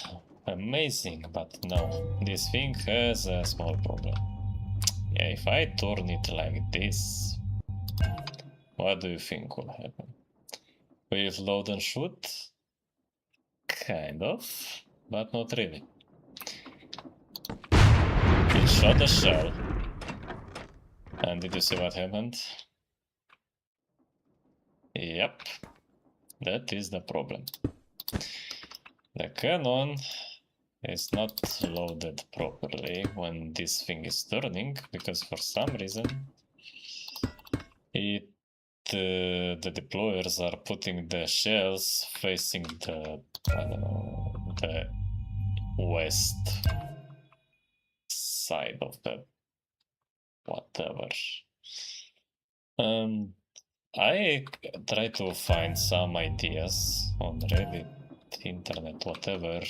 amazing, but no, this thing has a small problem. Yeah, if I turn it like this, what do you think will happen? Will it load and shoot? Kind of, but not really. It shot a shell. And did you see what happened? Yep, that is the problem. The cannon is not loaded properly when this thing is turning, because for some reason the deployers are putting the shells facing the, I don't know, the west side of the whatever. I try to find some ideas on Reddit, internet, whatever,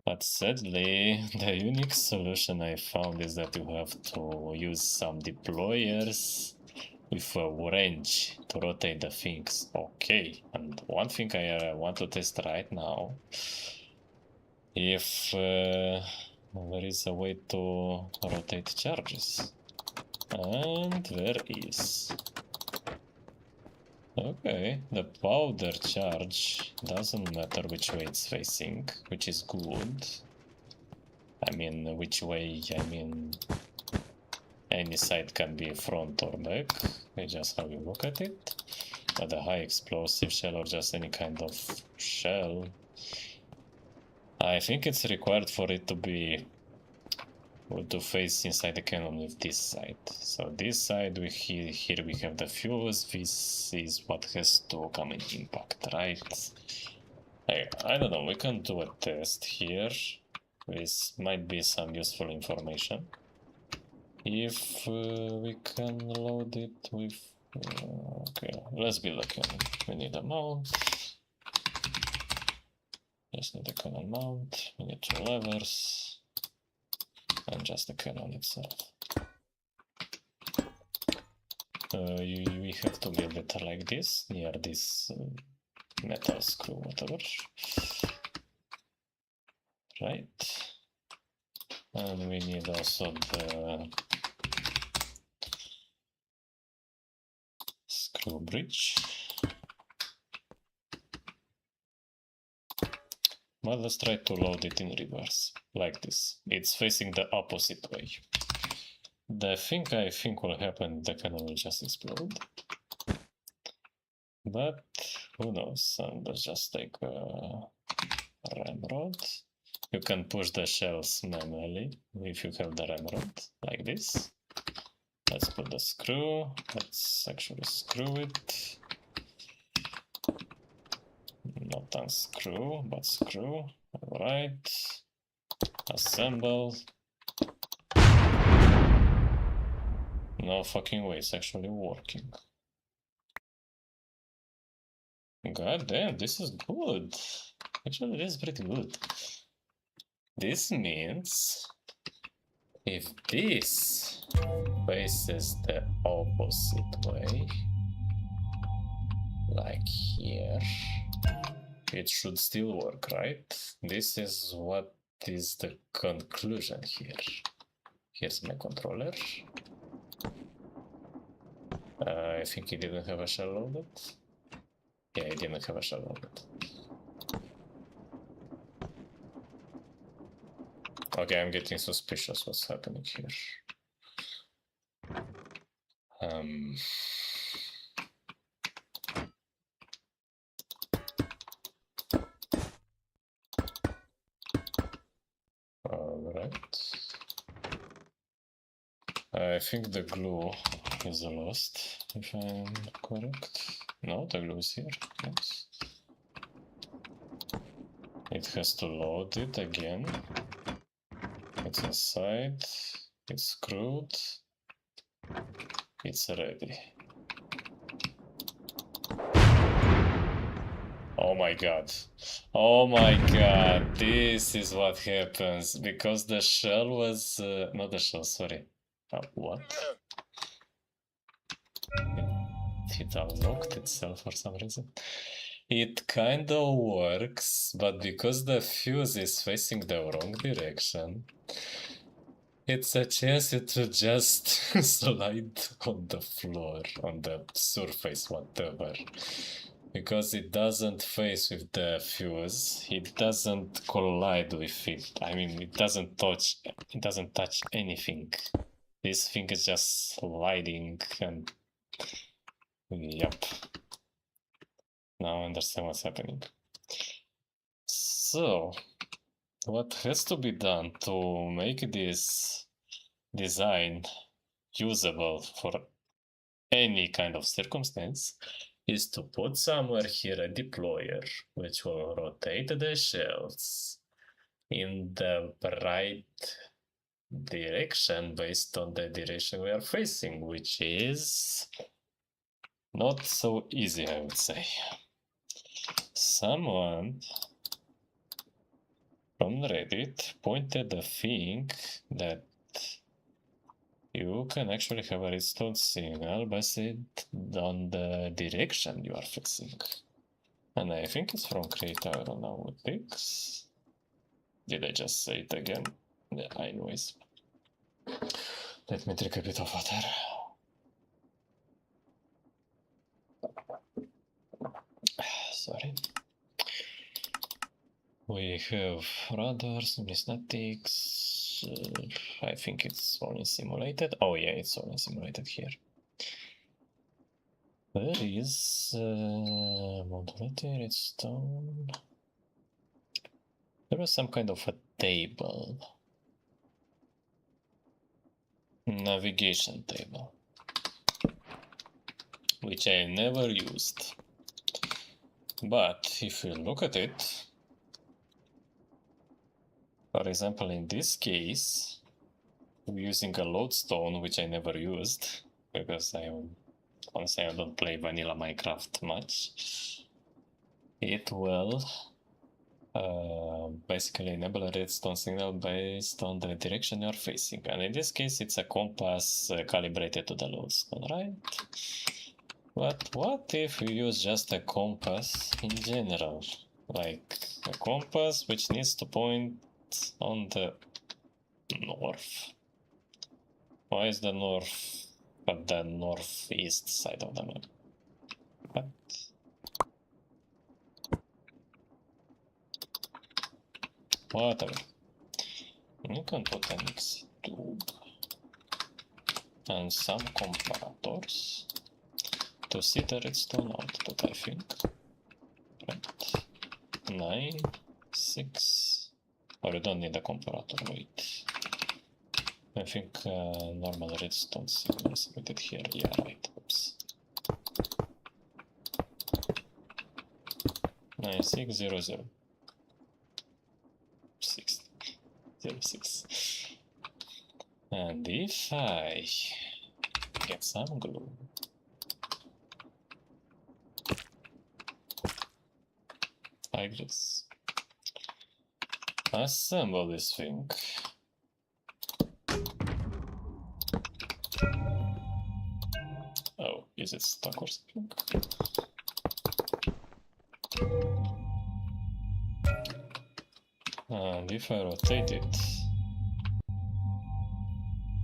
but sadly the unique solution I found is that you have to use some deployers with a wrench to rotate the things. Okay, and one thing I want to test right now, if there is a way to rotate charges. And there is. Okay, the powder charge doesn't matter which way it's facing, which is good. I mean, which way, I mean, any side can be front or back, it's just how you look at it. But a high explosive shell or just any kind of shell, I think it's required for it to be to face inside the cannon with this side. So this side, here we have the fuse, this is what has to come in impact, right? I don't know, we can do a test here. This might be some useful information. If we can load it with... okay, let's build a cannon. We need a mount. Just need a cannon mount, we need 2 levers. And just the cannon itself. We have to build it like this, near this metal screw, whatever. Right. And we need also the screw bridge. But let's try to load it in reverse, like this. It's facing the opposite way. The thing I think will happen, the cannon will just explode. But who knows? And let's just take a ramrod. You can push the shells manually if you have the ramrod, like this. Let's put the screw. Let's actually screw it. Not unscrew, but screw. Alright. Assemble. No fucking way, it's actually working. God damn, this is good. Actually, this is pretty good. This means if this faces the opposite way, like here, it should still work, right? This is what is the conclusion here. Here's my controller. I think he didn't have a shell loaded. Yeah, he didn't have a shell loaded. Okay, I'm getting suspicious what's happening here. Alright. I think the glue is lost, if I'm correct. No, the glue is here. Yes. It has to load it again. It's inside, it's screwed, it's ready. Oh my god. Oh my god, this is what happens, because the shell was... not the shell, sorry. What? It unlocked itself for some reason. It kinda works, but because the fuse is facing the wrong direction, it's a chance to just slide on the floor, on the surface, whatever. Because it doesn't face with the fuse, it doesn't collide with it. I mean, it doesn't touch anything. This thing is just sliding and... Yep. Now I understand what's happening. So, what has to be done to make this design usable for any kind of circumstance is to put somewhere here a deployer which will rotate the shells in the right direction based on the direction we are facing, which is not so easy, I would say. Someone from Reddit pointed the thing that you can actually have a redstone signal based on the direction you are facing. And I think it's from Create Aeronautics. Did I just say it again? Yeah, anyways. Let me drink a bit of water. Sorry. We have radars, numismatics. I think it's only simulated. Oh yeah, it's only simulated here. There is modularity, redstone. There was some kind of a table. Navigation table. Which I never used. But if you look at it, for example, in this case, we're using a lodestone, which I never used, because honestly I don't play vanilla Minecraft much. It will basically enable a redstone signal based on the direction you're facing. And in this case, it's a compass calibrated to the lodestone, right? But what if we use just a compass in general? Like a compass which needs to point on the north. Why is the north at the northeast side of the map? What? Whatever. You can put an X tube and some comparators to see the redstone output, I think. Right. 9, 6. Or you don't need a comparator, wait. I think normal redstone signal is emitted here. Yeah, right. Oops. 9600. 06. And if I get some glue, like this, assemble this thing. Oh, is it stuck or something? And if I rotate it,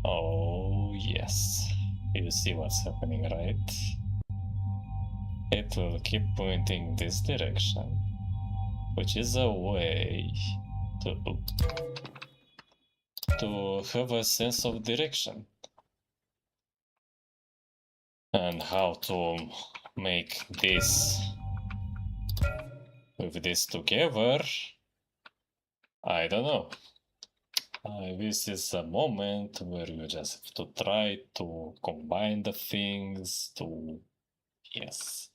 oh yes, you see what's happening, right? It will keep pointing this direction, which is a way to have a sense of direction. And how to make this with this together, I don't know. This is a moment where you just have to try to combine the things to... Yes.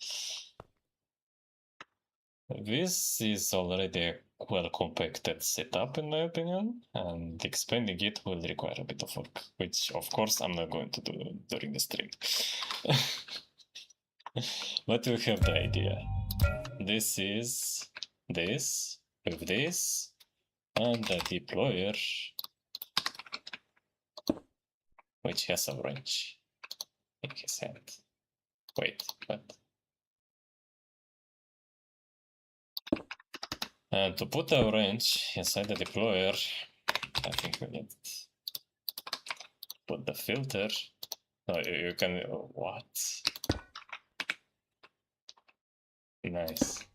This is already a well compacted setup in my opinion, and expanding it will require a bit of work, which of course I'm not going to do during the stream. But we have the idea. This is this with this, and the deployer, which has a wrench in his hand. Wait, what? And to put a wrench inside the deployer, I think we need to put the filter. No, you can. What? Nice.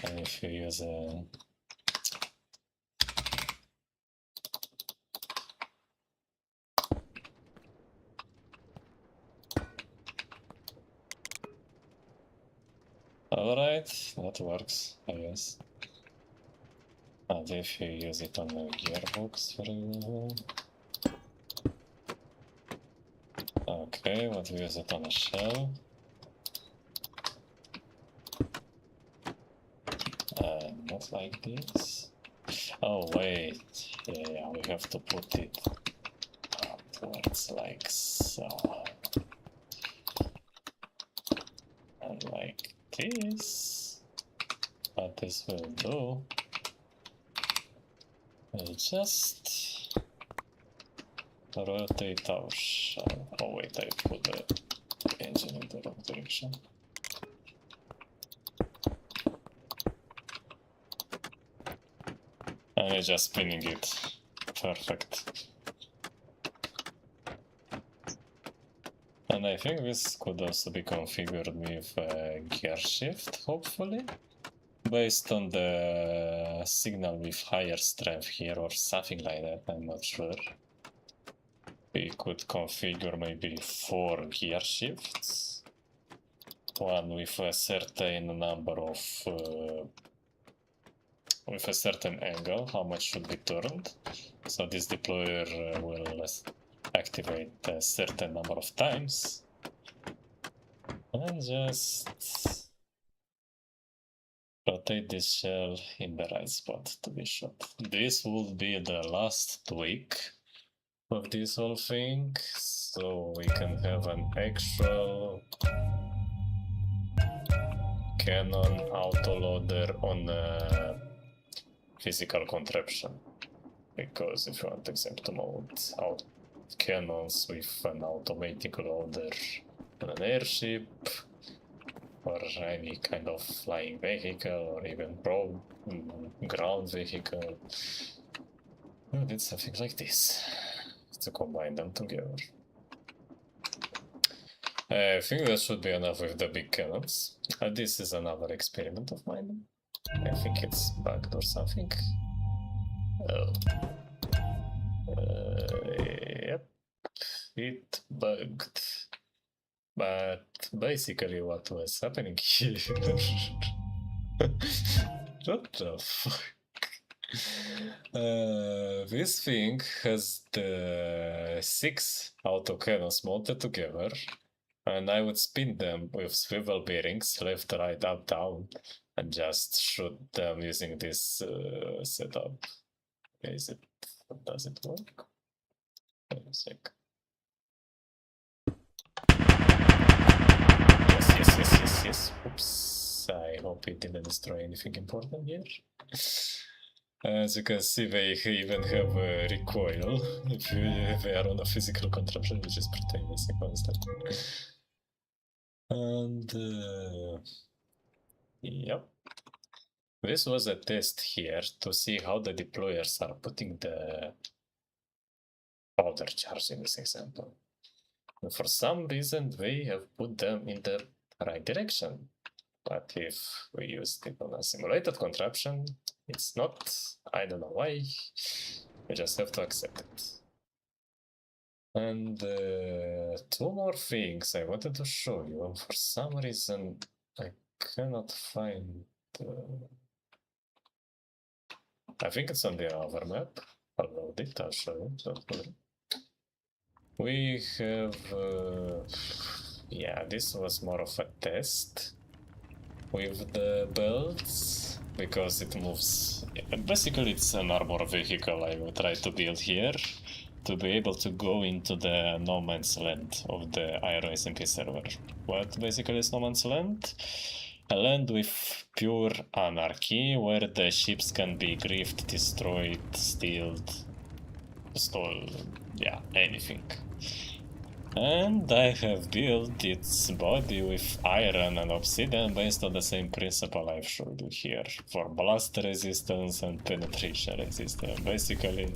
And if you use a. Alright, that works, I guess. And if you use it on a gearbox, for example. Okay, what we use it on a shell? Not like this. Oh wait, yeah, we have to put it upwards like so. And like this. What this will do, we'll just rotate our shell. Oh wait, I put the engine in the wrong direction. And I'm just spinning it. Perfect. And I think this could also be configured with gear shift, hopefully. Based on the signal with higher strength here or something like that, I'm not sure. We could configure maybe 4 gear shifts. One with a certain number of with a certain angle, how much should be turned. So this deployer will activate a certain number of times. And just rotate this shell in the right spot to be shot. This will be the last tweak of this whole thing, so we can have an actual cannon autoloader on a physical contraption. Because if you want to exempt mode out cannons with an automatic loader on an airship or any kind of flying vehicle or even ground vehicle, we did something like this to combine them together. I think that should be enough with the big cannons. This is another experiment of mine. I think it's bugged or something. Oh. Yep, it bugged. But basically what was happening here... What the fuck? This thing has the 6 autocannons mounted together, and I would spin them with swivel bearings, left, right, up, down, and just shoot them using this setup. Does it work? Wait a sec. Yes. Oops. I hope it didn't destroy anything important here. As you can see, they even have a recoil if they are on a physical contraption, which is pretty amazing, honestly. And yep. This was a test here to see how the deployers are putting the powder charge in this example. And for some reason, they have put them in the right direction. But if we use it on a simulated contraption, it's not. I don't know why. We just have to accept it. And 2 more things I wanted to show you. And for some reason, I cannot find... I think it's on the other map. I'll load it, I'll show you. Don't worry. We have... yeah, this was more of a test. with the belts because it moves. Basically, it's an armor vehicle I will try to build here to be able to go into the no man's land of the Aero SMP server. What basically is no man's land? A land with pure anarchy where the ships can be griefed, destroyed, stealed, stole, yeah, anything. And I have built its body with iron and obsidian based on the same principle I've showed you here, for blast resistance and penetration resistance. Basically,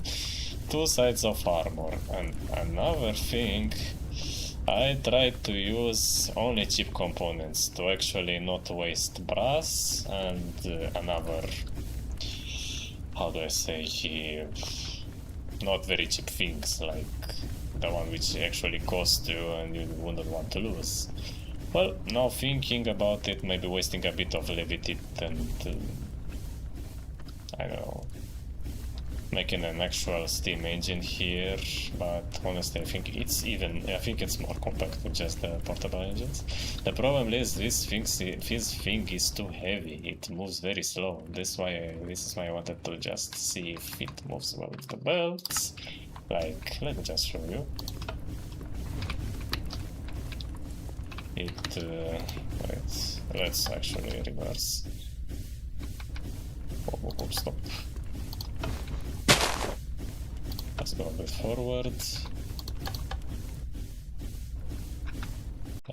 two sides of armor. And another thing, I tried to use only cheap components to actually not waste brass and another, how do I say, not very cheap things like the one which actually costs you and you wouldn't want to lose. Well, now thinking about it, maybe wasting a bit of levitate and I don't know, making an actual steam engine here, but honestly I think it's more compact with just the portable engines. The problem is this thing is too heavy, it moves very slow. This is why I wanted to just see if it moves well with the belts. Like, let me just show you. Wait, let's actually reverse. Oh, stop. Let's go a bit forward.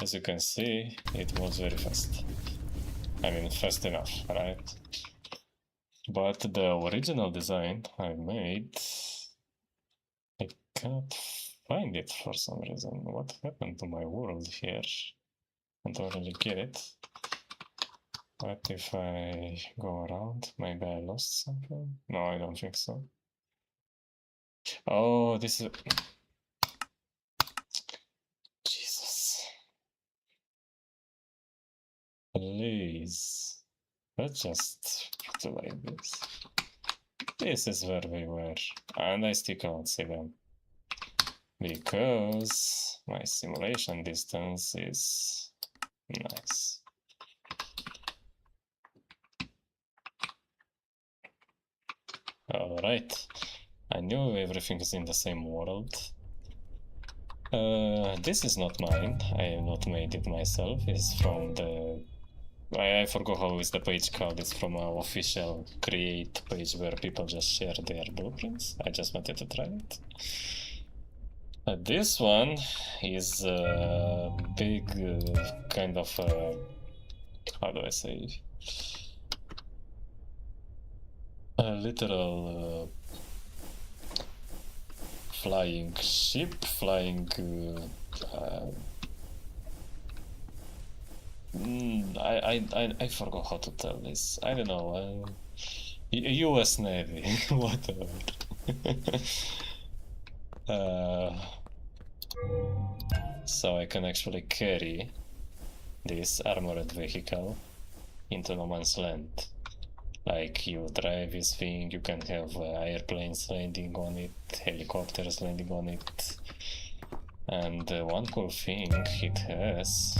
As you can see, it moves very fast. I mean, fast enough, right? But the original design I made, I can't find it for some reason. What happened to my world here? I don't really get it. What if I go around? Maybe I lost something? No, I don't think so. Oh, this is... Jesus. Please. Let's just put it like this. This is where we were. And I still can't see them. Because my simulation distance is nice. Alright. I knew everything is in the same world. This is not mine. I have not made it myself. It's from the... I forgot how is the page called. It's from our official create page where people just share their blueprints. I just wanted to try it. This one is a big kind of how do I say, a literal flying ship, flying I forgot how to tell this. I don't know. US Navy, whatever. So I can actually carry this armored vehicle into no man's land. Like, you drive this thing, you can have airplanes landing on it, helicopters landing on it. And one cool thing it has,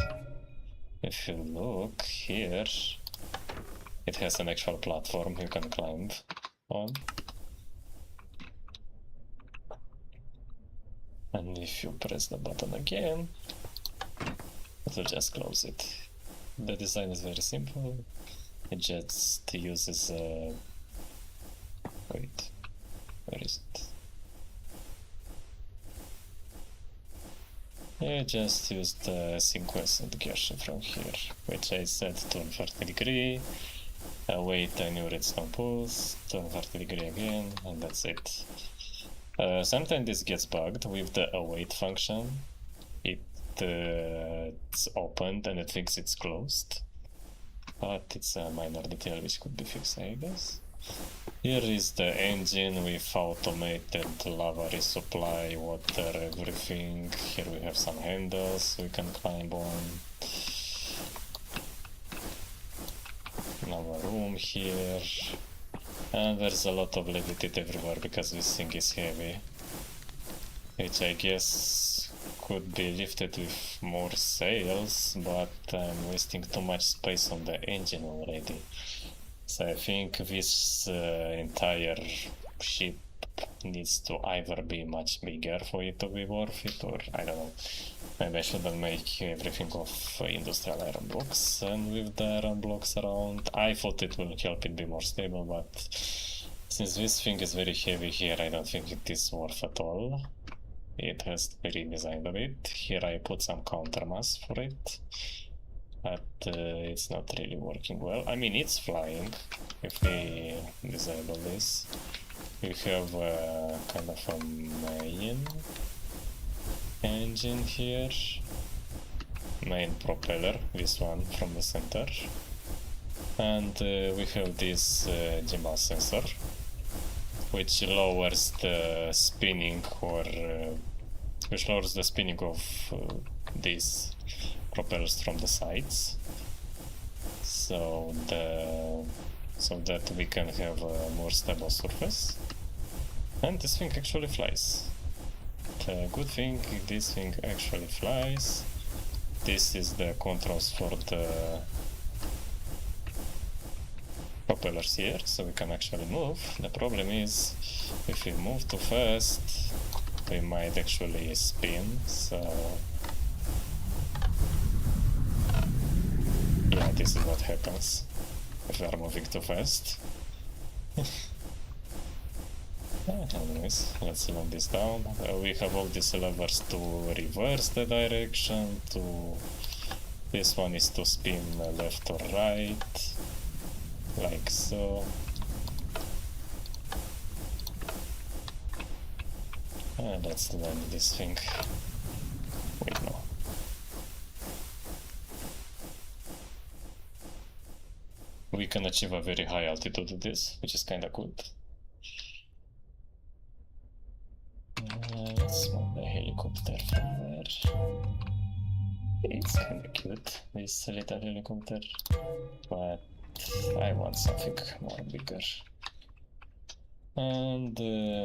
if you look here, it has an actual platform you can climb on. And if you press the button again, it will just close it. The design is very simple. It just uses wait, where is it? I just used the sequence and gear from here, which I set to 130 degree, await a new redstone pulse, 130 degree again, and that's it. Sometimes this gets bugged with the await function. It's opened and it thinks it's closed, but it's a minor detail which could be fixed, I guess. Here is the engine with automated lava resupply, water, everything. Here we have some handles we can climb on. Another room here. And there's a lot of levitate everywhere because this thing is heavy. Which I guess could be lifted with more sails, but I'm wasting too much space on the engine already. So I think this entire ship needs to either be much bigger for it to be worth it, or I don't know. Maybe I shouldn't make everything of industrial iron blocks, and with the iron blocks around, I thought it will help it be more stable, but since this thing is very heavy here, I don't think it is worth at all. It has to be redesigned a bit. Here I put some countermass for it, but it's not really working well. I mean, it's flying if we disable this. We have kind of a main engine here, main propeller, this one from the center, and we have this G-mass sensor, which lowers the spinning which lowers the spinning of these propellers from the sides, so that we can have a more stable surface. And this thing actually flies. The good thing, this thing actually flies. This is the controls for the propellers here, so we can actually move. The problem is, if we move too fast, we might actually spin, so yeah, this is what happens if we are moving too fast. Anyways, let's slow this down. We have all these levers to reverse the direction, this one is to spin left or right, like so. And let's land this thing. Wait, no. We can achieve a very high altitude with this, which is kinda good. Let's move the helicopter from there. It's kinda cute, this little helicopter, but I want something more bigger. And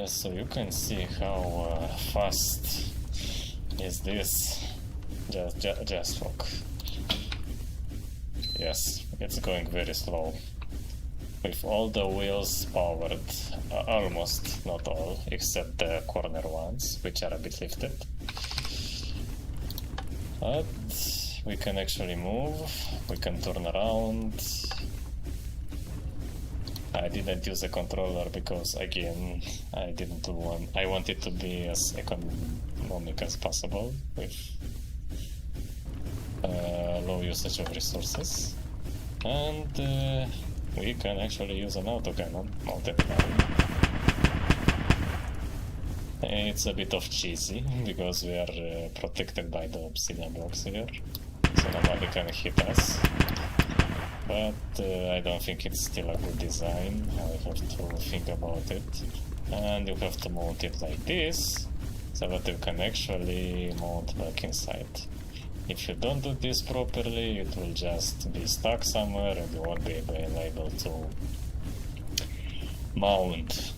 so you can see how fast is this. Just look. Yes, it's going very slow. With all the wheels powered, almost, not all, except the corner ones, which are a bit lifted. But we can actually move, we can turn around. I didn't use a controller because, again, I wanted to be as economic as possible with low usage of resources. And we can actually use an autocannon mounted down. It's a bit of cheesy because we are protected by the obsidian blocks here, so nobody can hit us. But I don't think it's still a good design. I have to think about it. And you have to mount it like this, so that you can actually mount back inside. If you don't do this properly, it will just be stuck somewhere and you won't be able to mount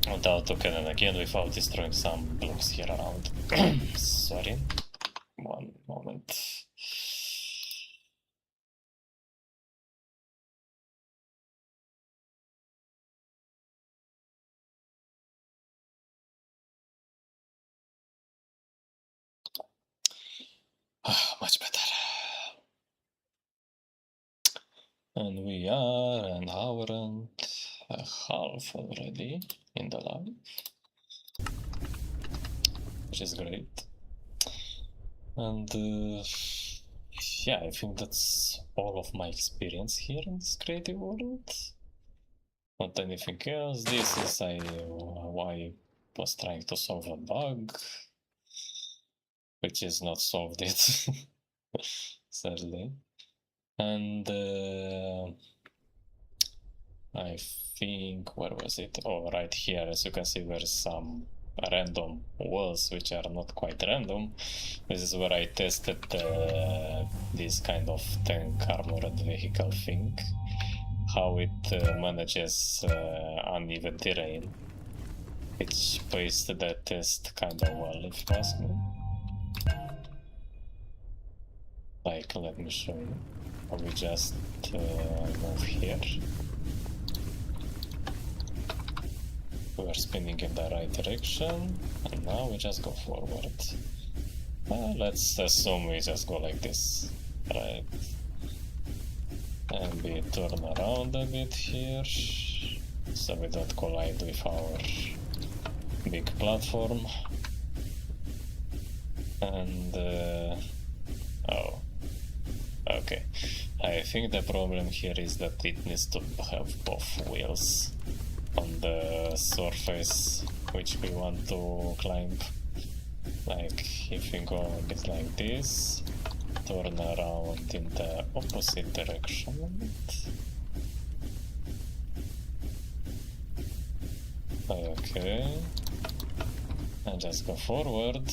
the autocannon again without destroying some blocks here around. Sorry, one moment. Much better. And we are an hour and a half already in the live, which is great. And yeah, I think that's all of my experience here in this creative world. Not anything else. This is why I was trying to solve a bug, which is not solved yet, sadly. And I think, where was it? Oh, right here. As you can see, there's some random walls which are not quite random. This is where I tested this kind of tank armored vehicle thing, how it manages uneven terrain, which placed the test kind of well, if you ask me. Like, let me show you. We just move here. We are spinning in the right direction, and now we just go forward. Let's assume we just go like this, right? And we turn around a bit here, so we don't collide with our big platform. And oh, okay. I think the problem here is that it needs to have both wheels on the surface which we want to climb. Like, if we go a bit like this, turn around in the opposite direction. Okay, and just go forward.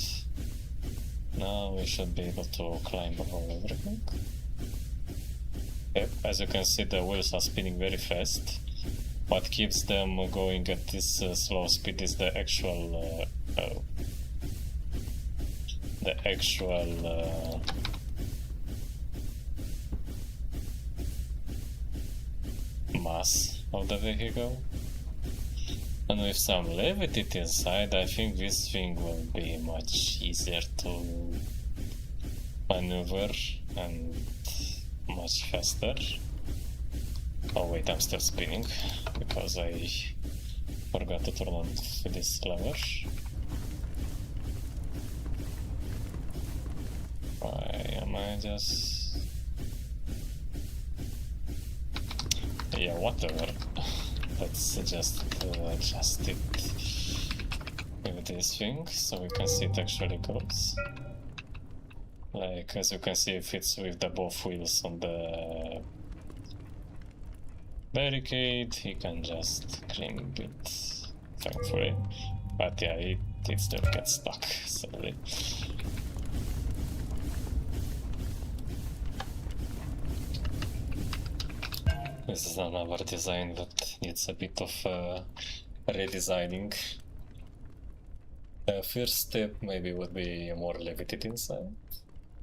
Now we should be able to climb over everything. Yep, as you can see, the wheels are spinning very fast. What keeps them going at this slow speed is the actual mass of the vehicle. And with some levity inside, I think this thing will be much easier to maneuver and much faster. Oh wait, I'm still spinning because I forgot to turn on this lever. Why am I just... Yeah, whatever. Let's just adjust it with this thing so we can see it actually goes. Like, as you can see, it fits with the both wheels on the barricade. He can just climb it, thankfully. But yeah, it still gets stuck, sadly. This is another design that needs a bit of redesigning. The first step maybe would be more levitated inside,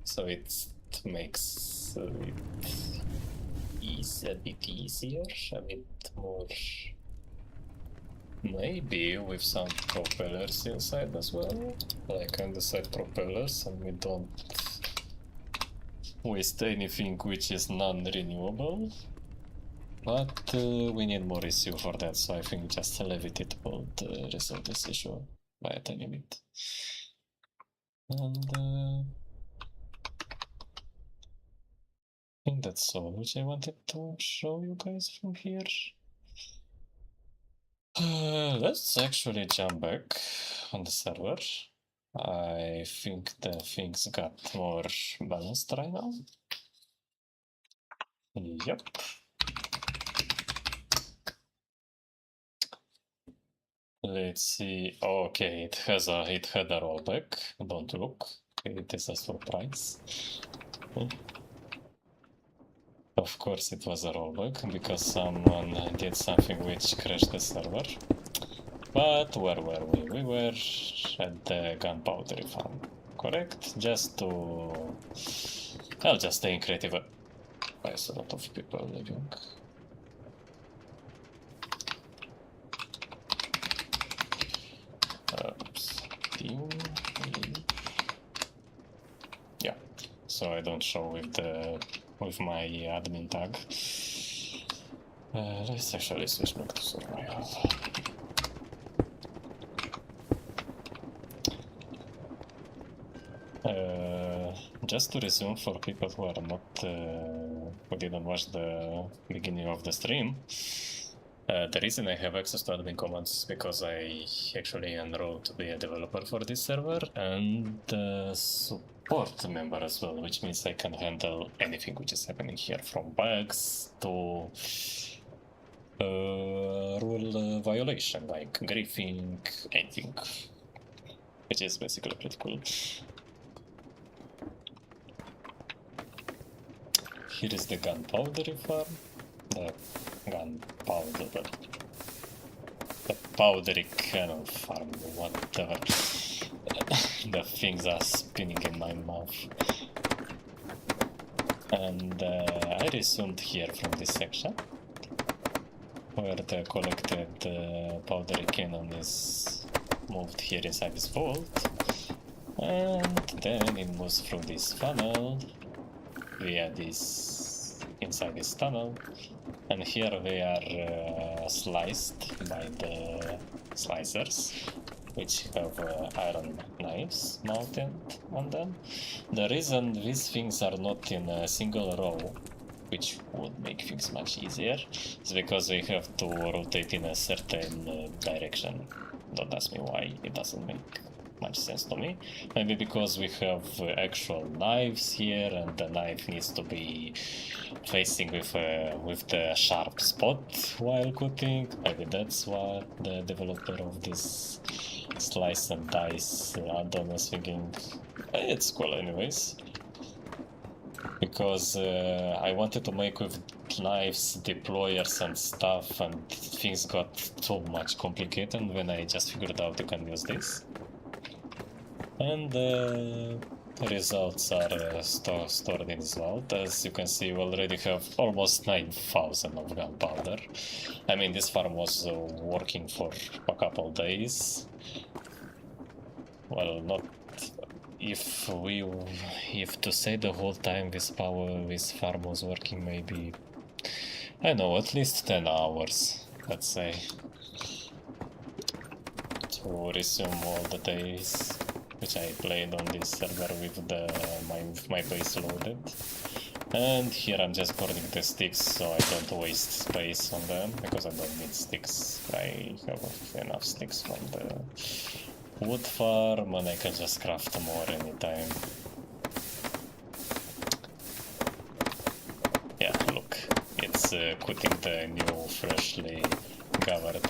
so it makes it a bit easier, a bit more... Maybe with some propellers inside as well, like on the side propellers, and we don't waste anything which is non-renewable. But we need more issue for that, so I think just levitate won't resolve this issue by a tiny bit. And I think that's all which I wanted to show you guys from here. Let's actually jump back on the server. I think the things got more balanced right now. Yep. Let's see. Okay, it had a rollback. Don't look. It is a surprise. Of course it was a rollback because someone did something which crashed the server. But where were we? We were at the Gunpowder farm, correct? Just to... I'll just stay creative. There's a lot of people living. Yeah, so I don't show with my admin tag. Let's actually switch back to survival. Just to resume for people who are not who didn't watch the beginning of the stream. The reason I have access to admin commands is because I actually enrolled to be a developer for this server and support member as well, which means I can handle anything which is happening here, from bugs to rule violation, like griefing, anything, which is basically pretty cool. Here is the Gunpowder farm. The Gunpowder, the powdery cannon farm, whatever. the things are spinning in my mouth. And I resumed here from this section, where the collected powdery cannon is moved here inside this vault, and then it moves through this funnel via this inside this tunnel, and here they are sliced by the slicers, which have iron knives mounted on them. The reason these things are not in a single row, which would make things much easier, is because they have to rotate in a certain direction. Don't ask me why, it doesn't make much sense to me. Maybe because we have actual knives here, and the knife needs to be facing with the sharp spot while cutting. Maybe that's what the developer of this slice and dice add-on was thinking. It's cool anyways, because I wanted to make with knives, deployers and stuff, and things got so much complicated when I just figured out you can use this. And the results are stored in this vault. As you can see, we already have almost 9,000 of gunpowder. I mean, this farm was working for a couple days. Well, not if to say the whole time this farm was working, maybe, I know, at least 10 hours, let's say, to resume all the days which I played on this server with my base loaded. And here I'm just burning the sticks so I don't waste space on them, because I don't need sticks. I have enough sticks from the wood farm, and I can just craft more anytime. Yeah, look, it's cutting the new freshly gathered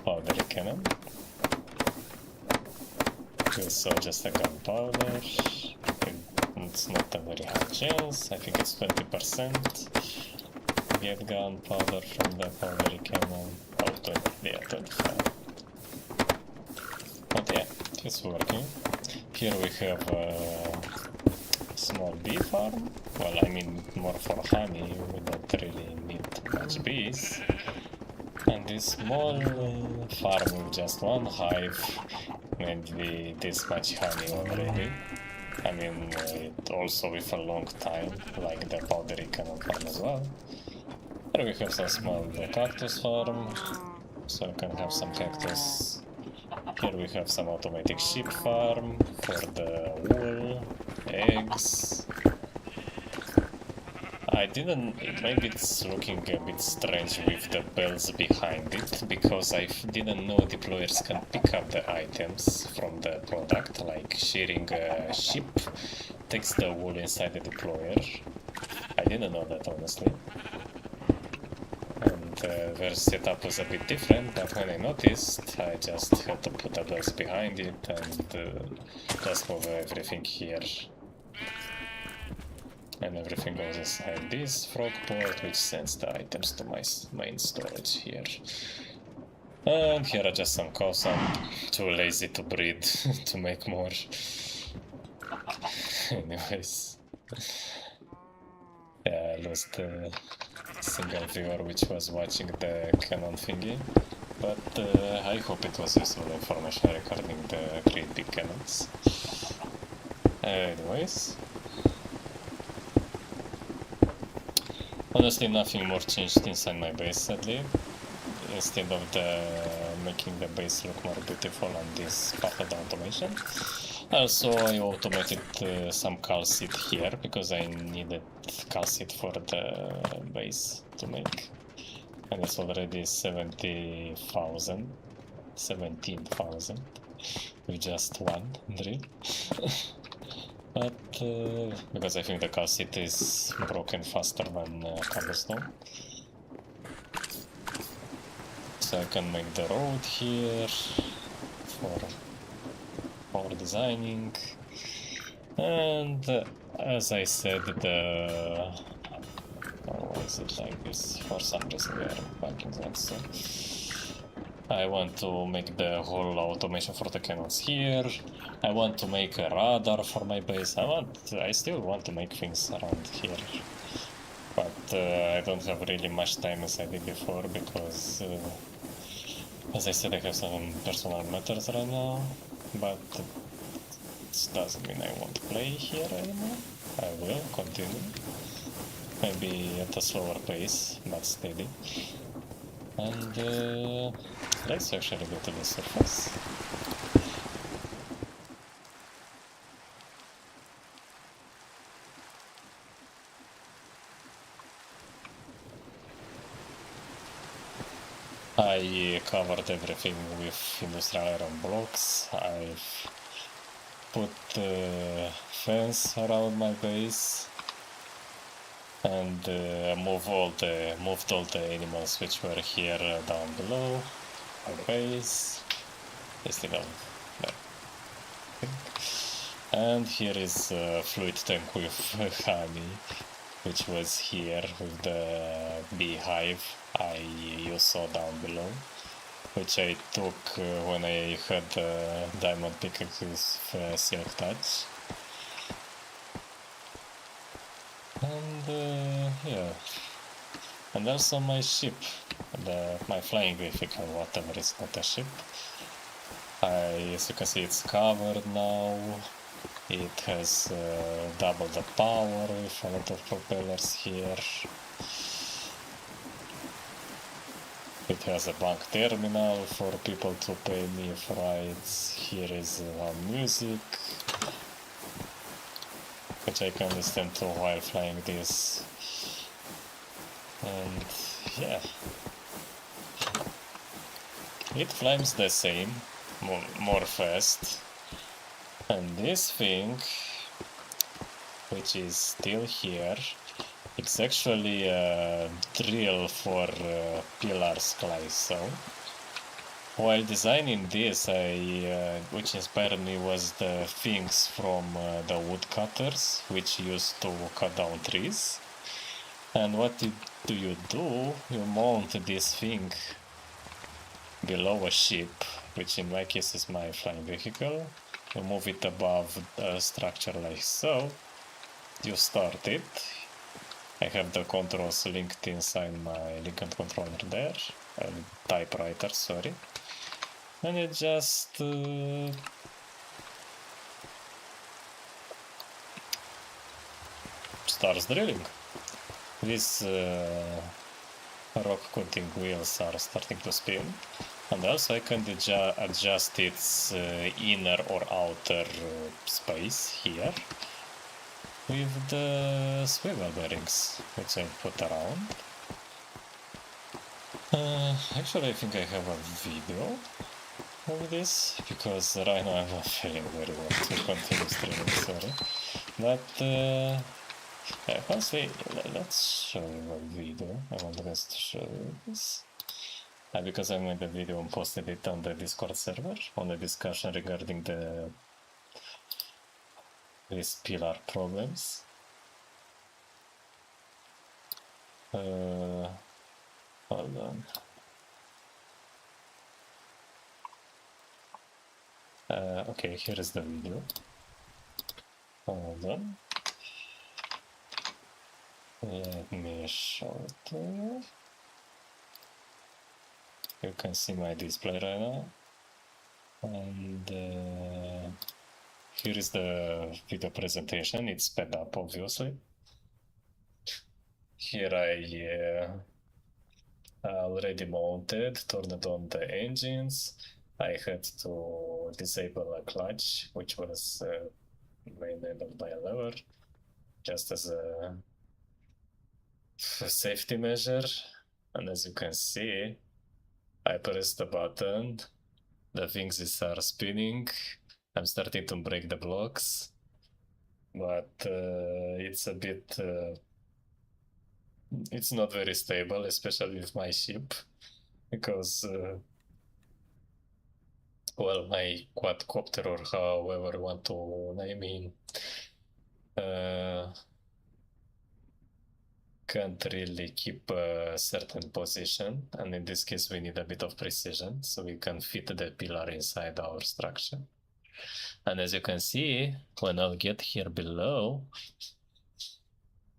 powdery cannon. So just a gunpowder. It's not a very high chance. I think it's 20% get gunpowder from the powdery cannon. Oh, 25. But yeah, it's working. Here we have a small bee farm. Well, I mean, more for honey. We don't really need much bees. And this small farm with just one hive made me this much honey already. I mean, it also with a long time, like the powdery cannon farm as well. Here we have some small cactus farm, so you can have some cactus. Here we have some automatic sheep farm for the wool, eggs. Maybe it's looking a bit strange with the bells behind it, because I didn't know deployers can pick up the items from the product, like shearing a sheep takes the wool inside the deployer. I didn't know that, honestly. And their setup was a bit different, but when I noticed, I just had to put the bells behind it and just move everything here. And everything goes inside this frog port, which sends the items to my main storage here. And here are just some cows. I'm too lazy to breed to make more. Anyways. Yeah, I lost a single viewer which was watching the cannon thingy. But I hope it was useful information regarding the great big cannons. Anyways. Honestly, nothing more changed inside my base, sadly. Instead of making the base look more beautiful on this part of the automation. Also, I automated some calcite here, because I needed calcite for the base to make. And it's already 17,000 with just one drill. But because I think the calcite is broken faster than cobblestone. So I can make the road here for designing. And as I said, why is it like this? For some reason we are backing that, so I want to make the whole automation for the cannons here. I want to make a radar for my base. I still want to make things around here. But I don't have really much time as I did before because, as I said, I have some personal matters right now. But it doesn't mean I won't play here anymore. I will continue. Maybe at a slower pace, but steady. And let's actually go to the surface. I covered everything with industrial iron blocks. I've put fence around my base and moved all the animals which were here down below my base. They still have that. And here is a fluid tank with honey, which was here with the beehive you saw down below, which I took when I had diamond pickaxes with silk touch. And yeah, and also my ship, my flying vehicle, whatever, it's not a ship. As you can see, it's covered now. It has double the power with a lot of propellers here. It has a bank terminal for people to pay me for rides. Here is music, which I can listen to while flying this. And yeah, it flies the same, more fast. And this thing, which is still here, it's actually a drill for pillar splice. So while designing this, which inspired me was the things from the woodcutters, which used to cut down trees. And what do? You mount this thing below a ship, which in my case is my flying vehicle. You move it above a structure like so. You start it. I have the controls linked inside my Lincoln controller there, typewriter, sorry. And it just starts drilling. These rock cutting wheels are starting to spin, and also I can adjust its inner or outer space here with the swivel bearings, which I put around. Actually, I think I have a video of this, because right now I'm not feeling very well to continue streaming, sorry. But yeah, let's show you a video. I want us to show you this. Because I made a video and posted it on the Discord server, on the discussion regarding these pillar problems. Hold on. Okay, here is the video. Hold on. Let me show it to you. You can see my display right now. And here is the video presentation. It's sped up, obviously. Here I already mounted, turned on the engines. I had to disable a clutch, which was enabled by a lever, just as a safety measure. And as you can see, I pressed the button, the things start spinning. I'm starting to break the blocks, but it's a bit it's not very stable, especially with my ship, because well, my quadcopter, or however you want to name him, can't really keep a certain position, and in this case we need a bit of precision, so we can fit the pillar inside our structure. And as you can see, when I'll get here below,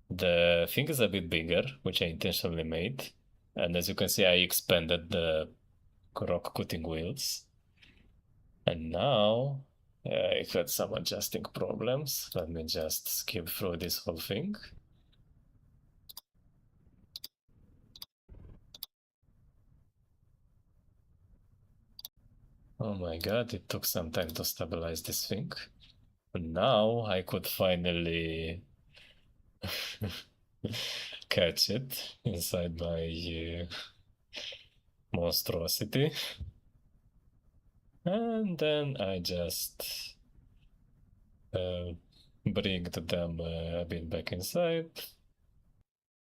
the thing is a bit bigger, which I intentionally made. And as you can see, I expanded the rock cutting wheels. And now I had some adjusting problems. Let me just skip through this whole thing. Oh my god, it took some time to stabilize this thing. But now I could finally catch it inside my monstrosity. And then I just bring them a bit back inside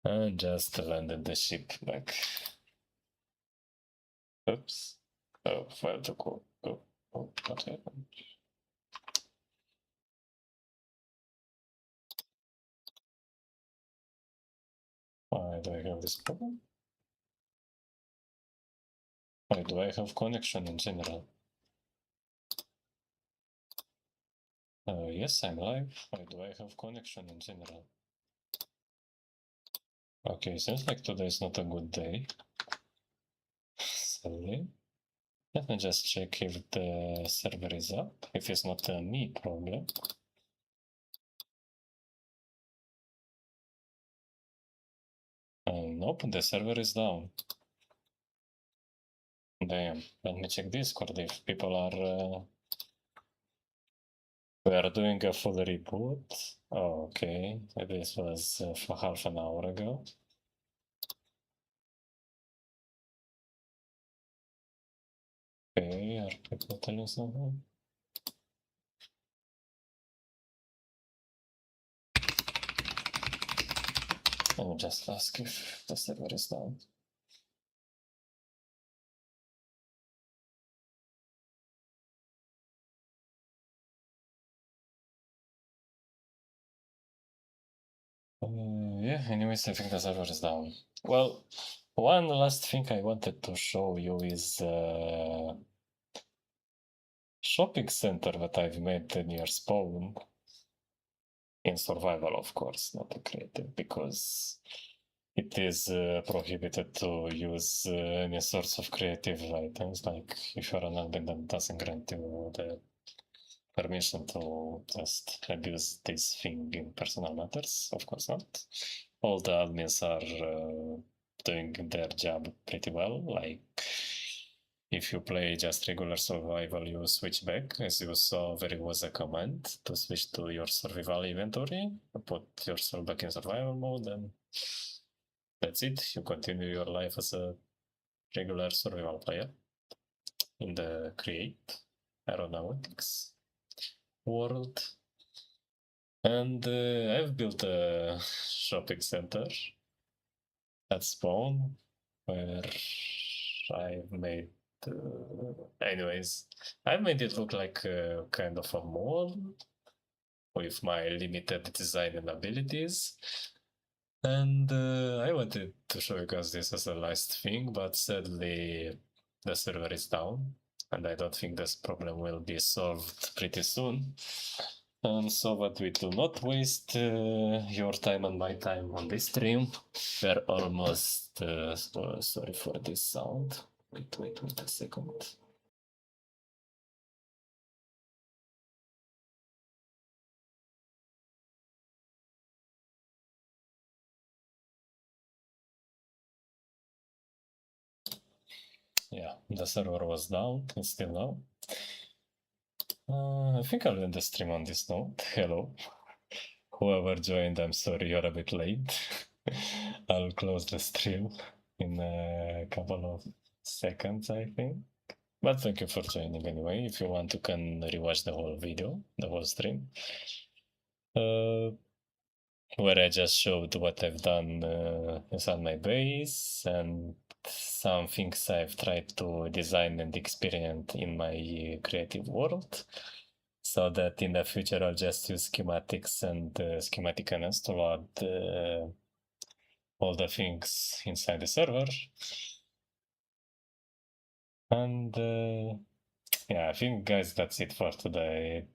and just landed the ship back. Oops. Oh, file to go. Oh, what happened? Why do I have this problem? Why do I have connection in general? Yes, I'm live. Why do I have connection in general? Okay, seems like today is not a good day. Sadly. Let me just check if the server is up, if it's not a me problem. Nope, the server is down. Damn, let me check Discord if people are... we are doing a full reboot. Oh, okay, this was for half an hour ago. Okay, are people telling something? Let me just ask if the server is down. Yeah, anyways, I think the server is down. Well, one last thing I wanted to show you is shopping center that I've made near spawn. In survival, of course, not in creative, because it is prohibited to use any sorts of creative items, like if you're an admin that doesn't grant you the permission to just abuse this thing in personal matters, of course not. All the admins are doing their job pretty well, like if you play just regular survival, you switch back. As you saw, there was a command to switch to your survival inventory, put yourself back in survival mode, and that's it. You continue your life as a regular survival player in the create Aeronautics world. And I've built a shopping center at spawn where I've made anyways, I made it look like a kind of a mall with my limited design and abilities. And I wanted to show you guys this as a last thing, but sadly the server is down, and I don't think this problem will be solved pretty soon. And so that we do not waste your time and my time on this stream, we're almost... sorry for this sound. Wait a second. Yeah, the server was down, it's still down. I think I'll end the stream on this note. Hello. Whoever joined, I'm sorry you're a bit late. I'll close the stream in a couple of seconds, I think. But thank you for joining anyway. If you want, you can rewatch the whole video, the whole stream. Where I just showed what I've done inside my base and some things I've tried to design and experiment in my creative world, so that in the future I'll just use schematics and schematic cannons to load all the things inside the server. And yeah, I think, guys, that's it for today.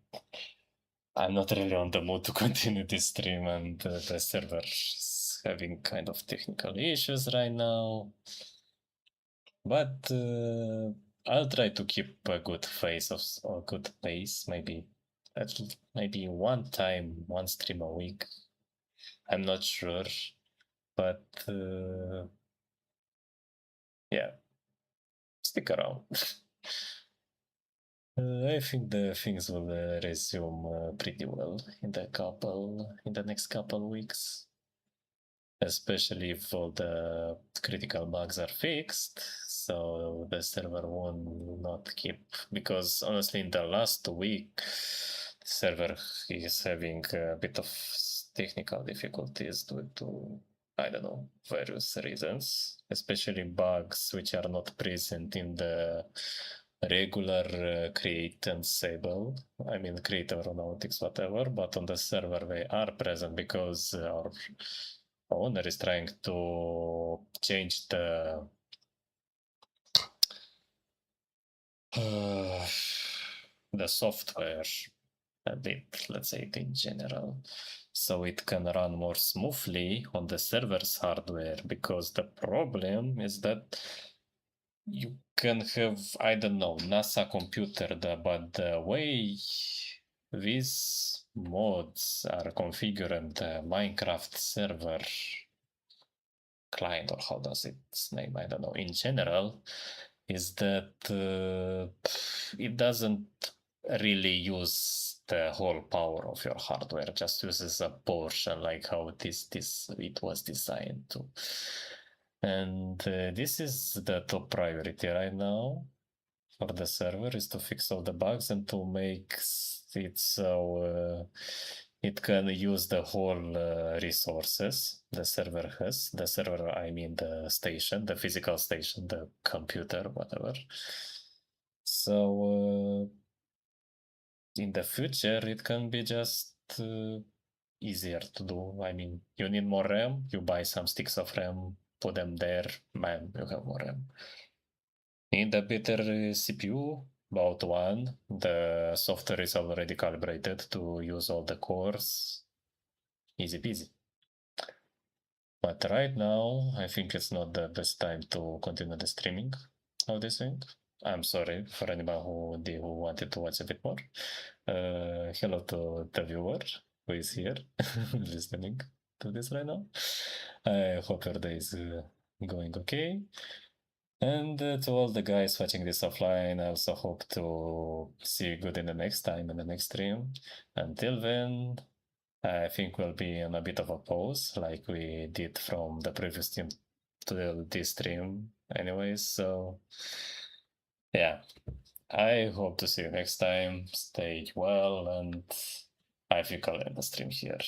I'm not really on the mood to continue this stream, and the server is having kind of technical issues right now. But I'll try to keep a good good pace. Maybe one stream a week. I'm not sure, but yeah, stick around. I think the things will resume pretty well in the next couple weeks, especially if all the critical bugs are fixed, so the server will not keep, because honestly in the last week the server is having a bit of technical difficulties due to, I don't know, various reasons, especially bugs which are not present in the regular create and disable, I mean create aeronautics, whatever, but on the server they are present because our owner is trying to change the software a bit, let's say it in general, so it can run more smoothly on the server's hardware, because the problem is that you can have, I don't know, NASA computer, but the way these mods are configured in the Minecraft server client, or how does its name, I don't know, in general, is that it doesn't really use the whole power of your hardware, just uses a portion, like how it was designed to. And this is the top priority right now for the server, is to fix all the bugs and to make it so it can use the whole resources the server has. The server, I mean the station, the physical station, the computer, whatever. So in the future, it can be just easier to do. I mean, you need more RAM, you buy some sticks of RAM, put them there, man, you have more RAM. Need a better CPU, about one. The software is already calibrated to use all the cores. Easy peasy. But right now, I think it's not the best time to continue the streaming of this thing. I'm sorry for anyone who wanted to watch a bit more. Hello to the viewer who is here listening to this right now. I hope your day is going okay. And to all the guys watching this offline, I also hope to see you good in the next time, in the next stream. Until then, I think we'll be on a bit of a pause, like we did from the previous stream to this stream anyways, so yeah. I hope to see you next time. Stay well, and I think I'll end the stream here.